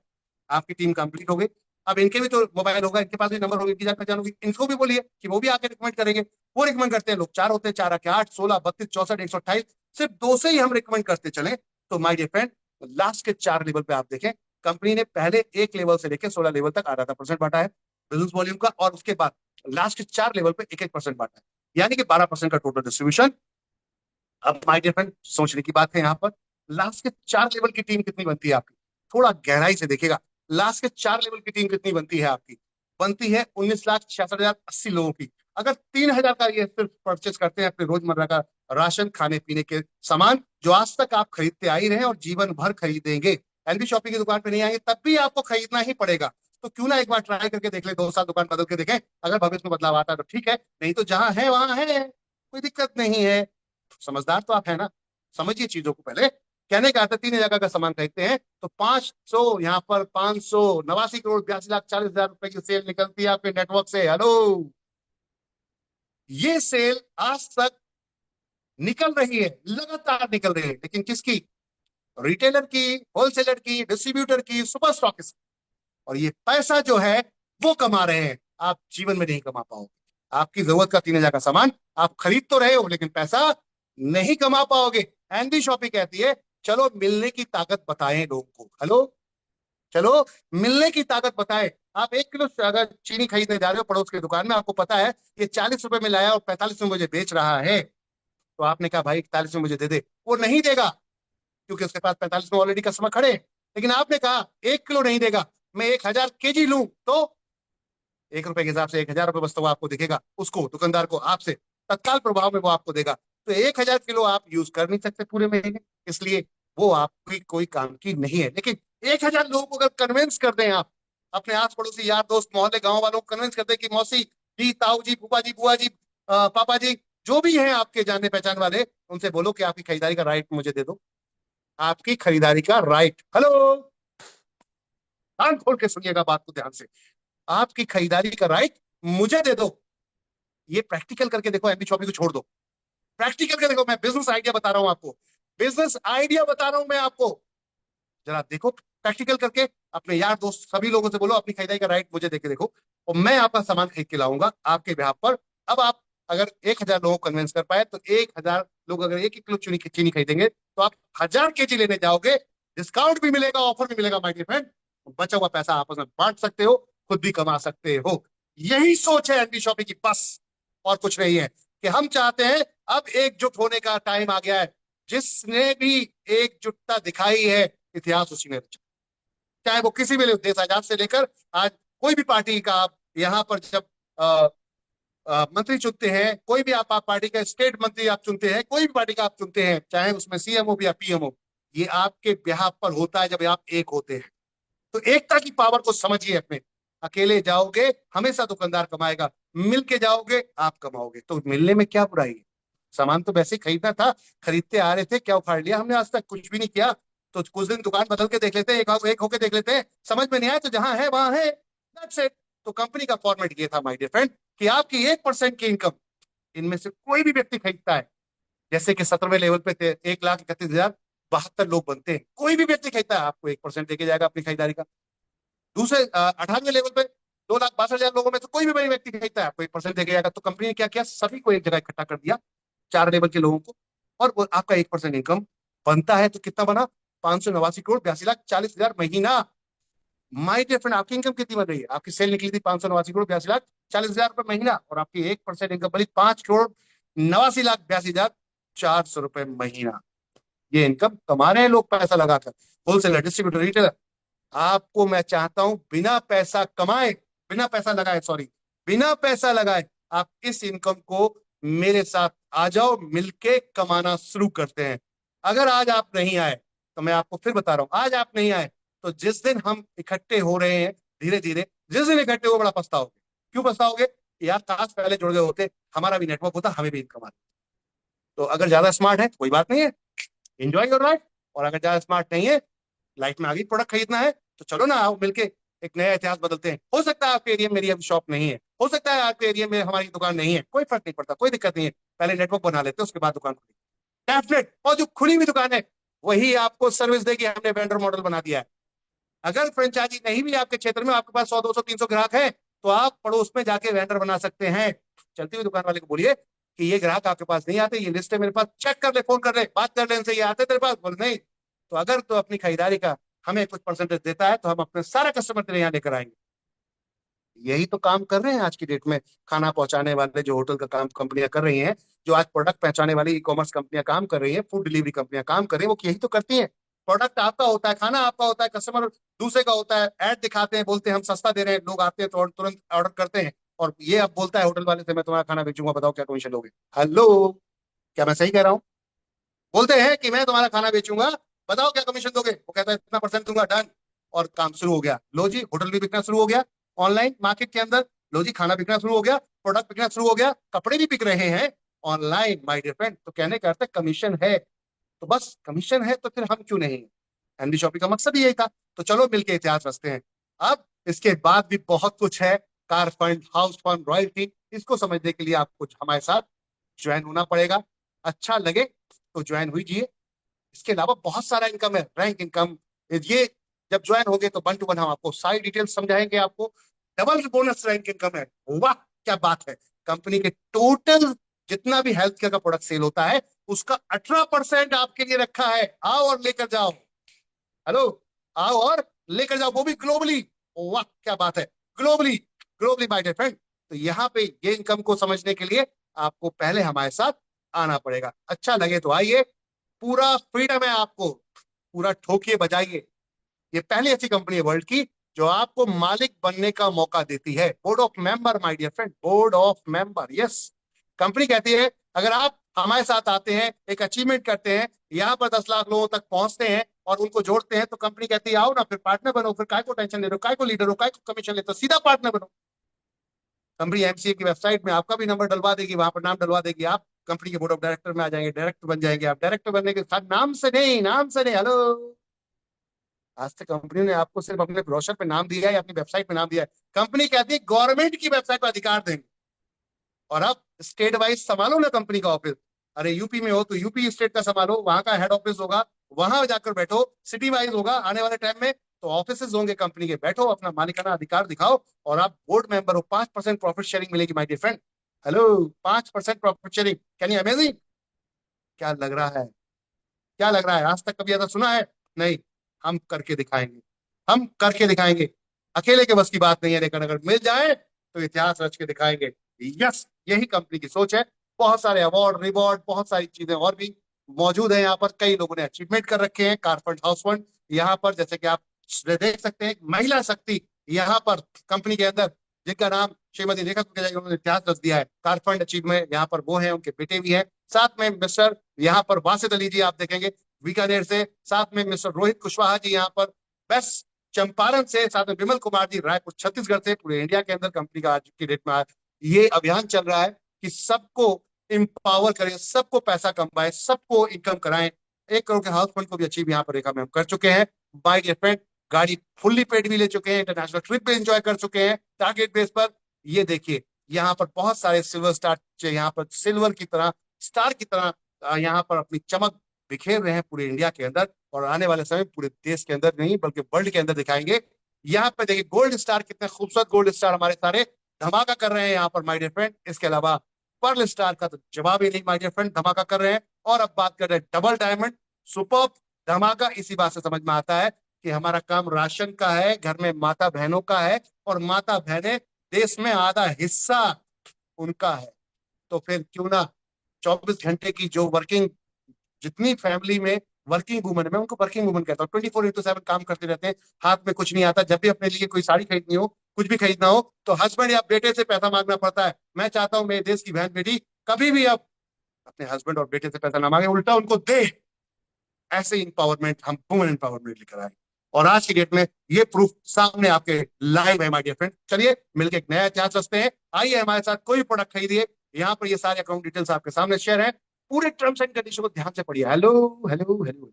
आपकी टीम कंप्लीट हो गई। अब इनके भी तो मोबाइल होगा, इनके पास भी नंबर होगा, इनकी जान पहचान होगी, इनको भी बोलिए कि वो भी आके रिकमेंड करेंगे। वो रिकमेंड करते हैं, लोग 4 होते हैं, 4 आके 8, 16, 32, 64, 128, सिर्फ 2 से ही हम रिकमेंड करते चले। तो माय डियर फ्रेंड, लास्ट के 4 लेवल पे आप देखें, कंपनी ने पहले एक लेवल से लेकर 16 लेवल तक आधा परसेंट बांटा है बिजनेस वॉल्यूम का, और उसके बाद लास्ट के 4 लेवल पे 1-1% बांटा है, यानी कि 12% का टोटल डिस्ट्रीब्यूशन। अब माय डियर फ्रेंड, सोचने की बात है यहाँ पर, लास्ट के 4 लेवल की टीम कितनी बनती है आपकी? थोड़ा गहराई से देखिएगा, लास्ट के 4 लेवल की टीम कितनी बनती है आपकी? बनती है 19,66,080 लोगों की। अगर 3,000 का ये सिर्फ परचेस करते हैं अपने रोजमर्रा का राशन, खाने पीने के सामान, जो आज तक आप खरीदते आ ही रहे हैं और जीवन भर खरीदेंगे, एलबी शॉपिंग की दुकान पे नहीं आएंगे तब भी आपको खरीदना ही पड़ेगा। तो क्यों ना एक बार ट्राई करके देख ले, 2 साल दुकान बदल के देखें, अगर भविष्य में बदलाव आता है तो ठीक है, नहीं तो जहां है वहां है, कोई दिक्कत नहीं है। समझदार तो आप है ना, समझिए चीजों को। पहले कहने का आता है 3,000 का सामान खरीदते हैं तो 500, यहाँ पर 589,82,42,40,000 रुपए की सेल निकलती है आपके नेटवर्क से। हेलो, ये सेल आज तक निकल रही है, लगातार निकल रही है, लेकिन किसकी? रिटेलर की, होलसेलर की, डिस्ट्रीब्यूटर की, सुपर स्टॉकिस्ट। और ये पैसा जो है वो कमा रहे हैं, आप जीवन में नहीं कमा पाओगे। आपकी जरूरत का 3,000 का सामान आप खरीद तो रहे हो, लेकिन पैसा नहीं कमा पाओगे। एनडी शॉपी कहती है चलो मिलने की ताकत बताएं लोगों को। हेलो, चलो मिलने की ताकत बताएं। आप 1 किलो अगर चीनी खरीदने जा रहे हो पड़ोस की दुकान में, आपको पता है ये 40 रुपए में लाया और 45 में मुझे बेच रहा है, तो आपने कहा भाई 41 में मुझे दे दे, वो नहीं देगा, क्योंकि उसके पास 45 में ऑलरेडी कस्टमर खड़े हैं। लेकिन आपने कहा 1 किलो नहीं देगा, मैं 1,000 kg लूं, तो 1 रुपए के हिसाब से 1,000 रुपए बचता हुआ आपको दिखेगा, उसको दुकानदार को आपसे तत्काल प्रभाव में वो आपको देगा। तो 1,000 किलो आप यूज कर नहीं सकते पूरे महीने, इसलिए वो आपकी कोई काम की नहीं है। लेकिन 1,000 लोगों को अगर कन्विंस कर दें आप, अपने आस पड़ोसी, यार दोस्त, मोहल्ले, गांव वालों को कन्विंस कर दें कि मौसी जी, ताऊ जी, फूफा जी, बुआ जी, पापा जी, जो भी हैं आपके जानने पहचान वाले, उनसे बोलो कि आपकी खरीदारी का राइट मुझे दे दो। आपकी खरीदारी का राइट, हेलो, कान खोल के सुनिएगा बात को ध्यान से, आपकी खरीदारी का राइट मुझे दे दो। ये प्रैक्टिकल करके देखो, एमबी शॉपिंग को छोड़ दो, प्रैक्टिकल करके देखो। मैं बिजनेस आइडिया बता रहा हूं आपको, बिजनेस आइडिया बता रहा हूं मैं आपको, जरा देखो प्रैक्टिकल करके। अपने यार दोस्त सभी लोगों से बोलो अपनी खरीदारी का राइट मुझे देके देखो, और मैं आपका सामान खरीद के लाऊंगा आपके बिहाफ पर। अब आप अगर 1,000 लोगों को कन्विंस कर पाए तो 1,000 लोग अगर 1-1 किलो चीनी खरीदेंगे तो आप 1,000 kg लेने जाओगे, डिस्काउंट भी मिलेगा, ऑफर भी मिलेगा माय डियर फ्रेंड। बचा हुआ पैसा आपस में बांट सकते हो, खुद भी कमा सकते हो। यही सोच है एंटी शॉपिंग की, बस और कुछ नहीं है। कि हम चाहते हैं अब एकजुट होने का टाइम आ गया है। जिसने भी एकजुटता दिखाई है, इतिहास उसी में रचा। चाहे वो किसी भी देश आजाद से लेकर आज कोई भी पार्टी का आप यहाँ पर जब मंत्री चुनते हैं, कोई भी आप पार्टी का स्टेट मंत्री आप चुनते हैं, कोई भी पार्टी का आप चुनते हैं, चाहे उसमें सीएम हो या पीएम हो, ये आपके बिहाफ पर होता है जब आप एक होते हैं। तो एकता की पावर को समझिए अपने। अकेले जाओगे हमेशा दुकानदार कमाएगा, मिल के जाओगे आप कमाओगे। तो मिलने में क्या बुराई है? सामान तो वैसे ही खरीदना था, खरीदते आ रहे थे, क्या उखाड़ लिया हमने? आज तक कुछ भी नहीं किया। तो कुछ दिन दुकान बदल के देख लेते हैं, एक होके देख लेते हैं, समझ में नहीं आया तो जहां है वहां है, दैट्स इट। तो कंपनी का फॉर्मेट ये था माय डियर फ्रेंड, कि आपकी 1% की इनकम इनमें से कोई भी व्यक्ति खरीदता है, जैसे कि 17वें लेवल पे 1,31,072 लोग बनते हैं, कोई भी व्यक्ति खरीदता है, आपको 1% देके जाएगा अपनी खरीदारी का। दूसरे 18वें लेवल पे 2,62,000 लोगों में से कोई भी बड़ी व्यक्ति खरीदता है, आपको 1% देके जाएगा। तो कंपनी ने क्या किया, सभी को एक जगह इकट्ठा कर दिया, 4 लेवल के लोगों को, और वो आपका 1% इनकम बनता है। तो कितना बना? 589,82,40,000 महीना। माय डियर फ्रेंड, आपकी इनकम कितनी बन रही है? आपकी सेल निकली थी 589,82,40,000 रुपए महीना, और आपकी 1% इनकम बनी 5,89,82,400 रुपए महीना। ये इनकम कमा रहे हैं लोग पैसा लगाकर, होलसेलर, डिस्ट्रीब्यूटर, रिटेलर। आपको मैं चाहता हूं बिना पैसा कमाए, बिना पैसा लगाए, सॉरी, बिना पैसा लगाए आप इस इनकम को मेरे साथ आ जाओ, मिलके कमाना शुरू करते हैं। अगर आज आप नहीं आए तो मैं आपको फिर बता रहा हूं, आज आप नहीं आए तो जिस दिन हम इकट्ठे हो रहे हैं धीरे धीरे, जिस दिन इकट्ठे हो बड़ा पछताओगे। क्यों पछताओगे? यार काश पहले जुड़ गए होते, हमारा भी नेटवर्क होता, हमें भी इनकम आती। तो अगर ज्यादा स्मार्ट है कोई बात नहीं है, एंजॉय योर लाइफ। और अगर ज्यादा स्मार्ट नहीं है, लाइफ में आगे प्रोडक्ट खरीदना है, तो चलो ना, आओ मिलके एक नया इतिहास बदलते हैं। हो सकता है आपके एरिया में मेरी अभी शॉप नहीं है, हो सकता है आपके एरिया में हमारी दुकान नहीं है, कोई फर्क नहीं पड़ता, कोई दिक्कत नहीं है। पहले नेटवर्क बना लेते हैं, उसके बाद दुकान खुली डेफिनेट। और जो खुली हुई दुकान है वही आपको सर्विस देगी, हमने वेंडर मॉडल बना दिया है। अगर फ्रेंचाइजी नहीं भी आपके क्षेत्र में, आपके पास 100, 200, 300 ग्राहक है, तो आप पड़ोस में जाके वेंडर बना सकते हैं। चलती हुई दुकान वाले को बोलिए कि ये ग्राहक आपके पास नहीं आते, ये लिस्ट है मेरे पास, चेक कर ले, फोन कर ले, बात कर ले इनसे, ये आते तेरे पास? बोले नहीं, तो अगर तो अपनी खरीदारी का हमें कुछ परसेंटेज देता है तो हम अपने सारे कस्टमर तेरे यहाँ लेकर आएंगे। यही तो काम कर रहे हैं आज की डेट में खाना पहुंचाने वाले जो होटल का काम कंपनियां कर रही हैं, जो आज प्रोडक्ट पहुंचाने वाली ई कॉमर्स कंपनियां काम कर रही हैं, फूड डिलीवरी कंपनियां काम कर रही हैं, वो यही तो करती हैं। प्रोडक्ट आपका होता है, खाना आपका होता है, कस्टमर दूसरे का होता है, ऐड दिखाते हैं, बोलते हैं हम सस्ता दे रहे हैं, लोग आते हैं तो तुरंत ऑर्डर करते हैं। और ये अब बोलता है होटल वाले से मैं तुम्हारा खाना बेचूंगा, बताओ क्या कमीशन लोगे? हेलो, क्या मैं सही कह रहा हूँ? बोलते हैं कि मैं तुम्हारा खाना बेचूंगा, बताओ क्या कमीशन दोगे? वो कहता है इतना परसेंट दूंगा, डन। और काम शुरू हो गया। लो जी, होटल भी बिकना शुरू हो गया ऑनलाइन मार्केट के अंदर। लो जी, खाना बिकना शुरू हो गया, प्रोडक्ट बिकना शुरू हो गया, कपड़े भी बिक रहे हैं ऑनलाइन माय डियर फ्रेंड। तो कहने का अर्थ है कमीशन है, तो बस कमीशन है तो फिर हम क्यों नहीं? एमडी शॉपिंग का मकसद ही यही था। तो चलो मिलके इतिहास रचते हैं। अब इसके बाद भी बहुत कुछ है, car fund, house fund, royalty, इसको समझने के लिए आपको हमारे साथ ज्वाइन होना पड़ेगा। अच्छा लगे तो ज्वाइन हुई। इसके अलावा बहुत सारा इनकम है, रैंक इनकम। ये जब ज्वाइन होगे तो 1 to 1 हम आपको सारी डिटेल्स समझाएंगे। आपको डबल बोनस रैंक इनकम है। वाह क्या बात है! कंपनी के टोटल जितना भी हेल्थ केयर का प्रोडक्ट सेल होता है उसका 18% आपके लिए रखा है। आओ और लेकर जाओ। हेलो, आओ और लेकर जाओ, वो भी ग्लोबली। वाह क्या बात है! Globally, globally my dear friend. तो यहाँ पे ये इनकम को समझने के लिए आपको पहले हमारे साथ आना पड़ेगा। अच्छा लगे तो आइए, पूरा फ्रीडम है आपको, पूरा ठोकिए बजाइए। ये पहली ऐसी कंपनी है वर्ल्ड की जो आपको मालिक बनने का मौका देती है। Board of member my dear friend, board of member, yes. Company कहती है अगर आप हमारे साथ आते हैं, एक अचीवमेंट करते हैं, यहाँ पर 10 लाख लोगों तक पहुंचते हैं और उनको जोड़ते हैं, तो कंपनी कहती है आओ ना, फिर पार्टनर बनो, फिर काय को टेंशन ले रहे हो, काय को लीडर हो, काय को कमीशन लेते हो, सीधा पार्टनर बनो। कंपनी एमसीए की वेबसाइट में आपका भी नंबर डलवा देगी, वहां पर नाम डलवा देगी, आप कंपनी के बोर्ड ऑफ डायरेक्टर में आ जाएंगे, डायरेक्टर बन जाएंगे। आप डायरेक्टर बनने के साथ नाम से नहीं, नाम से नहीं, हेलो, आज तक कंपनी ने आपको सिर्फ अपने ब्रोशर पे नाम दिया है या अपनी वेबसाइट पे नाम दिया है। कंपनी कहती है गवर्नमेंट की वेबसाइट पर अधिकार देंगे। और अब स्टेट वाइज संभालो ना कंपनी का ऑफिस। अरे यूपी में हो तो यूपी स्टेट का संभालो, वहां का हेड ऑफिस होगा, वहां जाकर बैठो। सिटी वाइज होगा आने वाले टाइम में, तो ऑफिस होंगे कंपनी के, बैठो अपना मालिकाना अधिकार दिखाओ और आप बोर्ड मेंबर हो। 5% प्रॉफिट शेयरिंग मिलेगी my dear friend. Hello, 5% profit sharing, can you amazing? क्या लग रहा है? क्या लग रहा है? आज तक कभी ऐसा सुना है? नहीं। हम करके दिखाएंगे, हम करके दिखाएंगे। अकेले के बस की बात नहीं है, लेकिन अगर मिल जाए तो इतिहास रच के दिखाएंगे। यस, यही कंपनी की सोच है। बहुत सारे अवार्ड, रिवॉर्ड, बहुत सारी चीजें और भी मौजूद है यहाँ पर। कई लोगों ने अचीवमेंट कर रखे हैं। कार फंड, हाउस फंड, यहाँ पर जैसे कि आप देख सकते हैं, महिला शक्ति यहाँ पर कंपनी के अंदर, जिनका नाम श्रीमती रेखा कुकरेजा जी, उन्होंने इतिहास रच दिया है। कार फंड अचीवमेंट यहाँ पर वो है, उनके बेटे भी हैं। साथ में मिस्टर यहाँ पर वासित अली जी आप देखेंगे बीकानेर से, साथ में मिस्टर रोहित कुशवाहा जी यहाँ पर बेस्ट चंपारण से, साथ में विमल कुमार जी रायपुर छत्तीसगढ़ से। पूरे इंडिया के अंदर कंपनी का आज की डेट में ये अभियान चल रहा है कि सबको एम्पावर करें, सबको पैसा कमाएं, सबको इनकम कराएं। 1 करोड़ के हाउस फंड को भी अचीव यहाँ पर रेखा में हम कर चुके हैं बाय डियर फ्रेंड। गाड़ी फुल्ली पेड भी ले चुके हैं, इंटरनेशनल ट्रिप भी एंजॉय कर चुके हैं टारगेट बेस पर। ये देखिए यहाँ पर बहुत सारे सिल्वर स्टार, यहाँ पर सिल्वर की तरह, स्टार की तरह यहाँ पर अपनी चमक बिखेर रहे हैं पूरे इंडिया के अंदर। और आने वाले समय पूरे देश के अंदर नहीं बल्कि वर्ल्ड के अंदर दिखाएंगे। यहाँ पे देखिए गोल्ड स्टार, कितने खूबसूरत गोल्ड स्टार हमारे सारे धमाका कर रहे हैं यहाँ पर माय डियर फ्रेंड। इसके अलावा पर्ल स्टार का तो जवाब ही नहीं माय डियर फ्रेंड, धमाका कर रहे हैं। और अब बात कर रहे हैं डबल डायमंड, सुपर धमाका। इसी बात से समझ में आता है कि हमारा काम राशन का है, घर में माता बहनों का है, और माता बहनें देश में आधा हिस्सा उनका है। तो फिर क्यों ना 24 घंटे की जो वर्किंग, जितनी फैमिली में वर्किंग वुमन है, मैं उनको वर्किंग वुमन कहता हूँ, 24/7 काम करते रहते हैं, हाथ में कुछ नहीं आता। जब भी अपने लिए कोई साड़ी खरीदनी हो, कुछ भी खरीदना हो, तो हस्बैंड या बेटे से पैसा मांगना पड़ता है। मैं चाहता हूं मेरे देश की बहन बेटी कभी भी अब अपने हस्बैंड और बेटे से पैसा ना मांगे, उल्टा उनको दे। ऐसे इंपावरमेंट, हम वुमेन इंपावरमेंट लेकर आए। और आज की डेट में ये प्रूफ सामने आपके लाइव है माय डियर फ्रेंड। चलिए मिलकर एक नया इतिहास रचते हैं। आइए हमारे साथ कोई प्रोडक्ट खरीदिए। यहाँ पर ये सारे अकाउंट डिटेल्स आपके सामने शेयर है। पूरे टर्म्स एंड कंडीशन को ध्यान से पढ़िए। हेलो, हेलो, हेलो,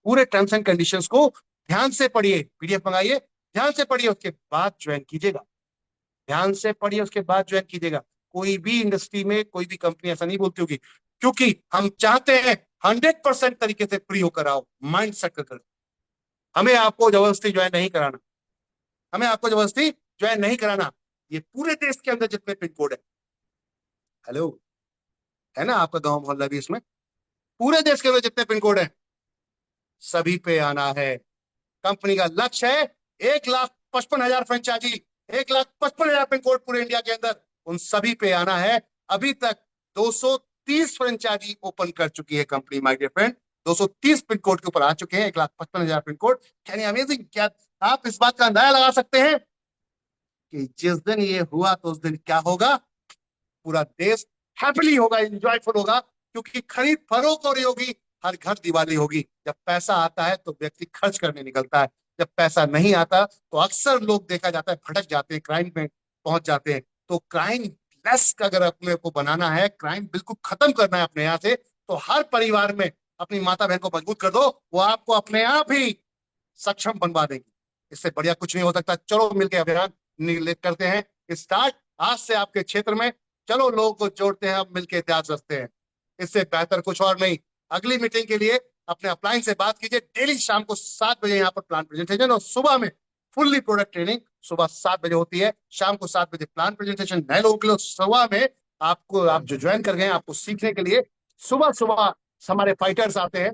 पूरे टर्म्स एंड कंडीशंस को ध्यान से पढ़िए। पीडीएफ मंगाइए, ध्यान से पढ़िए, उसके बाद ज्वाइन कीजिएगा। ध्यान से पढ़िए, उसके बाद ज्वाइन कीजिएगा। कोई भी इंडस्ट्री में कोई भी कंपनी ऐसा नहीं बोलती होगी, क्योंकि हम चाहते हैं 100% तरीके से फ्री होकर आओ, माइंड सेट कर। हमें आपको जबरदस्ती ज्वाइन नहीं कराना, हमें आपको जबरदस्ती ज्वाइन नहीं कराना। ये पूरे देश के अंदर जितने पिन कोड है, हेलो, है ना आपका गांव मोहल्ला भी इसमें, पूरे देश के अंदर जितने पिन कोड है सभी पे आना है। कंपनी का लक्ष्य है 1,55,000 फ्रेंचाइजी, 1,55,000 पिन कोड पूरे इंडिया के अंदर, उन सभी पे आना है। अभी तक 230 फ्रेंचाइजी ओपन कर चुकी है company my dear friend, 230 pin code के ऊपर आ चुके हैं, 1,55,000 pin code. Can you amazing? क्या आप इस बात का अंदाजा लगा सकते हैं कि जिस दिन ये हुआ तो उस दिन क्या होगा? पूरा देश हैप्पीली होगा, एंजॉयफुल होगा, क्योंकि खरीद फरोख्त हो रही होगी, हर घर दिवाली होगी। जब पैसा आता है तो व्यक्ति खर्च करने निकलता है, जब पैसा नहीं आता तो अक्सर लोग देखा जाता है भटक जाते हैं, क्राइम में पहुंच जाते हैं। तो क्राइम लेस अगर अपने को बनाना है, क्राइम बिल्कुल खत्म करना है अपने यहाँ से, तो हर परिवार में अपनी माता बहन को मजबूत कर दो, वो आपको अपने आप ही सक्षम बनवा देंगी। इससे बढ़िया कुछ नहीं हो सकता। चलो मिलकर अभियान करते हैं स्टार्ट आज से आपके क्षेत्र में। चलो लोगों को जोड़ते हैं, अब मिलकर इतिहास रचते हैं। इससे बेहतर कुछ और नहीं। अगली मीटिंग के लिए अपने अपलाइन से बात कीजिए। डेली शाम को 7 बजे यहाँ पर प्लान प्रेजेंटेशन, और सुबह में फुल्ली प्रोडक्ट ट्रेनिंग सुबह 7 बजे होती है, शाम को 7 बजे प्लान प्रेजेंटेशन नए लोगों के लिए। सुबह में आपको, आप जो ज्वाइन कर गए हैं, आपको सीखने के लिए सुबह सुबह हमारे फाइटर्स आते हैं,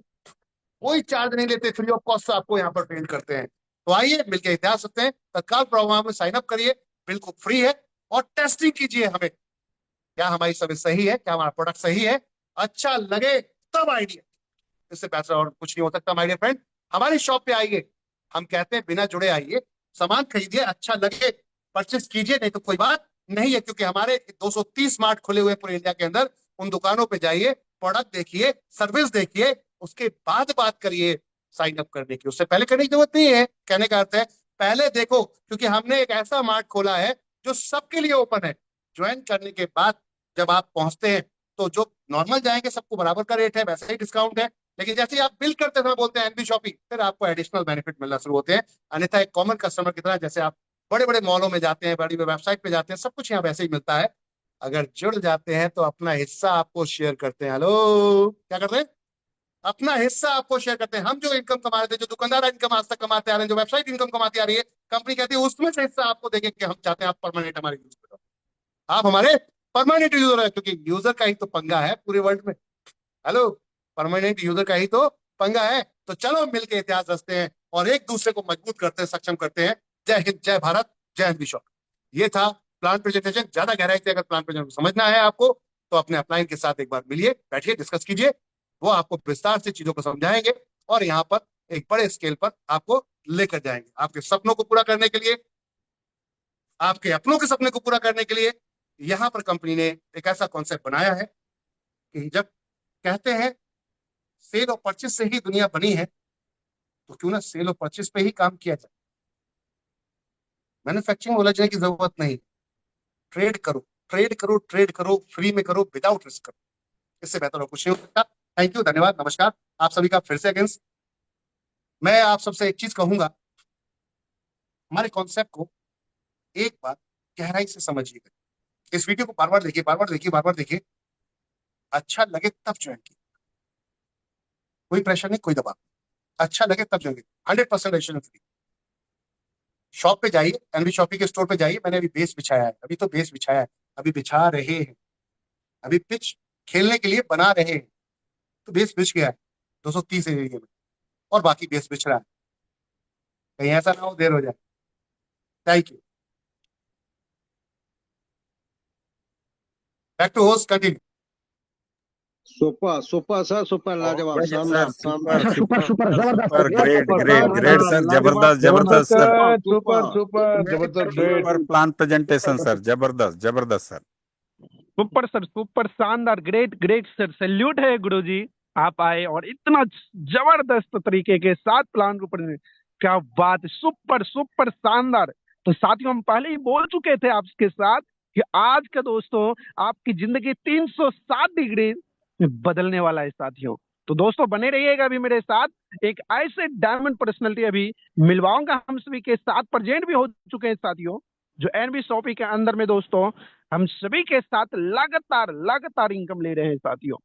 कोई चार्ज नहीं लेते, फ्री ऑफ कॉस्ट आपको यहाँ पर ट्रेन करते हैं। तो आइए मिलकर इतिहास रखते हैं। तत्काल प्रोग्राम में साइन अप करिए, बिल्कुल फ्री है, और टेस्टिंग कीजिए हमें, क्या हमारी सर्विस सही है, क्या हमारा प्रोडक्ट सही है। अच्छा लगे तब आइडिया, इससे बेहतर और कुछ नहीं हो सकता माय डियर फ्रेंड। हमारी शॉप पे आइए, हम कहते हैं बिना जुड़े आइए, सामान खरीदिए, अच्छा लगे परचेस कीजिए, नहीं तो कोई बात नहीं है, क्योंकि हमारे 230 मार्ट खुले हुए पूरे इंडिया के अंदर। उन दुकानों पे जाइए, प्रोडक्ट देखिए, सर्विस देखिए, उसके बाद बात करिए साइन अप करने की। उससे पहले करने की जरूरत नहीं है। कहने का अर्थ है पहले देखो, क्योंकि हमने एक ऐसा मार्ट खोला है जो सबके लिए ओपन है। ज्वाइन करने के बाद जब आप पहुंचते हैं तो जो नॉर्मल जाएंगे सबको बराबर का रेट है, वैसे ही डिस्काउंट है। लेकिन जैसे ही आप बिल करते समय बोलते हैं एनबी शॉपिंग, फिर आपको एडिशनल बेनिफिट मिलना शुरू होते हैं। अन्यथा एक कॉमन कस्टमर की तरह, जैसे आप बड़े बड़े मॉलों में जाते हैं, बड़ी वेबसाइट पे जाते हैं, सब कुछ यहाँ वैसे ही मिलता है। अगर जुड़ जाते हैं तो अपना हिस्सा आपको शेयर करते हैं। हेलो, क्या करते हैं? अपना हिस्सा आपको शेयर करते हैं। हम जो इनकम कमा रहे थे, जो दुकानदार इनकम आज तक कमाते आ रहे हैं, जो वेबसाइट इनकम कमाती आ रही है, कंपनी कहती है उसमें से हिस्सा आपको देंगे, कि हम चाहते हैं आप परमानेंट हमारे यूज करो, आप हमारे परमानेंट यूजर है। क्योंकि यूजर का ही तो पंगा है पूरे वर्ल्ड में। हेलो, परमानेंट यूजर का ही तो पंगा है। तो चलो मिलकर इतिहास रचते हैं और एक दूसरे को मजबूत करते हैं, सक्षम करते हैं। जय हिंद, जय भारत, जय हिंद विश्व। ये था प्लान प्रेजेंटेशन। ज्यादा गहराई से अगर प्लान प्रेजेंटेशन समझना है आपको, तो अपने अपलाइन के साथ एक बार मिलिए, बैठिए, डिस्कस कीजिए, वो आपको विस्तार से चीजों को समझाएंगे, और यहाँ पर एक बड़े स्केल पर आपको लेकर जाएंगे, आपके सपनों को पूरा करने के लिए, आपके अपनों के सपने को पूरा करने के लिए। यहाँ पर कंपनी ने एक ऐसा कॉन्सेप्ट बनाया है कि जब कहते हैं सेल और परचेस से ही दुनिया बनी है, तो क्यों ना सेल और परचेस पे ही काम किया जाए। मैन्युफैक्चरिंग में उलझने की जरूरत नहीं। ट्रेड करो, ट्रेड करो, ट्रेड करो, फ्री में करो, विदाउट रिस्क करो। इससे बेहतर और कुछ नहीं हो सकता। थैंक यू, धन्यवाद, नमस्कार आप सभी का फिर से अगेंस्ट। मैं आप सबसे एक चीज कहूंगा, हमारे कॉन्सेप्ट को एक बार गहराई से समझिएगा। इस वीडियो को बार बार देखिए, बार बार देखिए, बार बार देखिए, अच्छा लगे तब ज्वाइन कीजिए। कोई प्रेशर नहीं, कोई दबाव, अच्छा लगे तब ज्वाइन कीजिए। 100% रजिस्ट्रेशन फ्री। शॉप पे जाइए, एनबी शॉपिंग के स्टोर पे जाइए। मैंने अभी बेस बिछाया है, अभी तो बेस बिछाया है, अभी बिछा रहे हैं, अभी पिच खेलने के लिए बना रहे हैं। तो बेस बिछ गया है 230 एरिया में, और बाकी बेस बिछ रहा है। कहीं ऐसा ना हो देर हो जाए। Thank you. Back to host, continue. Super super sir, super लाजवाब, Yes, sir. शानदार Super, शानदार सुपर सुपर जबरदस्त super, great, super great, great, शानदार sir. लाजवाब Jabardast, jabardast, sir. Super super जबरदस्त great Super plan presentation, sir. Jabardast, jabardast, sir. Super sir, super शानदार, great great sir, salute है गुरुजी। आप आए और इतना जबरदस्त तरीके के साथ प्लान को प्रेजेंट, क्या बात है, सुपर सुपर शानदार। तो साथियों, हम पहले ही बोल चुके थे आपके साथ कि आज का दोस्तों आपकी जिंदगी 360 डिग्री बदलने वाला है साथियों। तो दोस्तों बने रहिएगा अभी मेरे साथ। एक ऐसे डायमंड पर्सनैलिटी अभी मिलवाऊंगा हम सभी के साथ, प्रेजेंट भी हो चुके हैं साथियों, जो एनबी शॉपिंग के अंदर में दोस्तों हम सभी के साथ लगातार लगातार इनकम ले रहे हैं साथियों।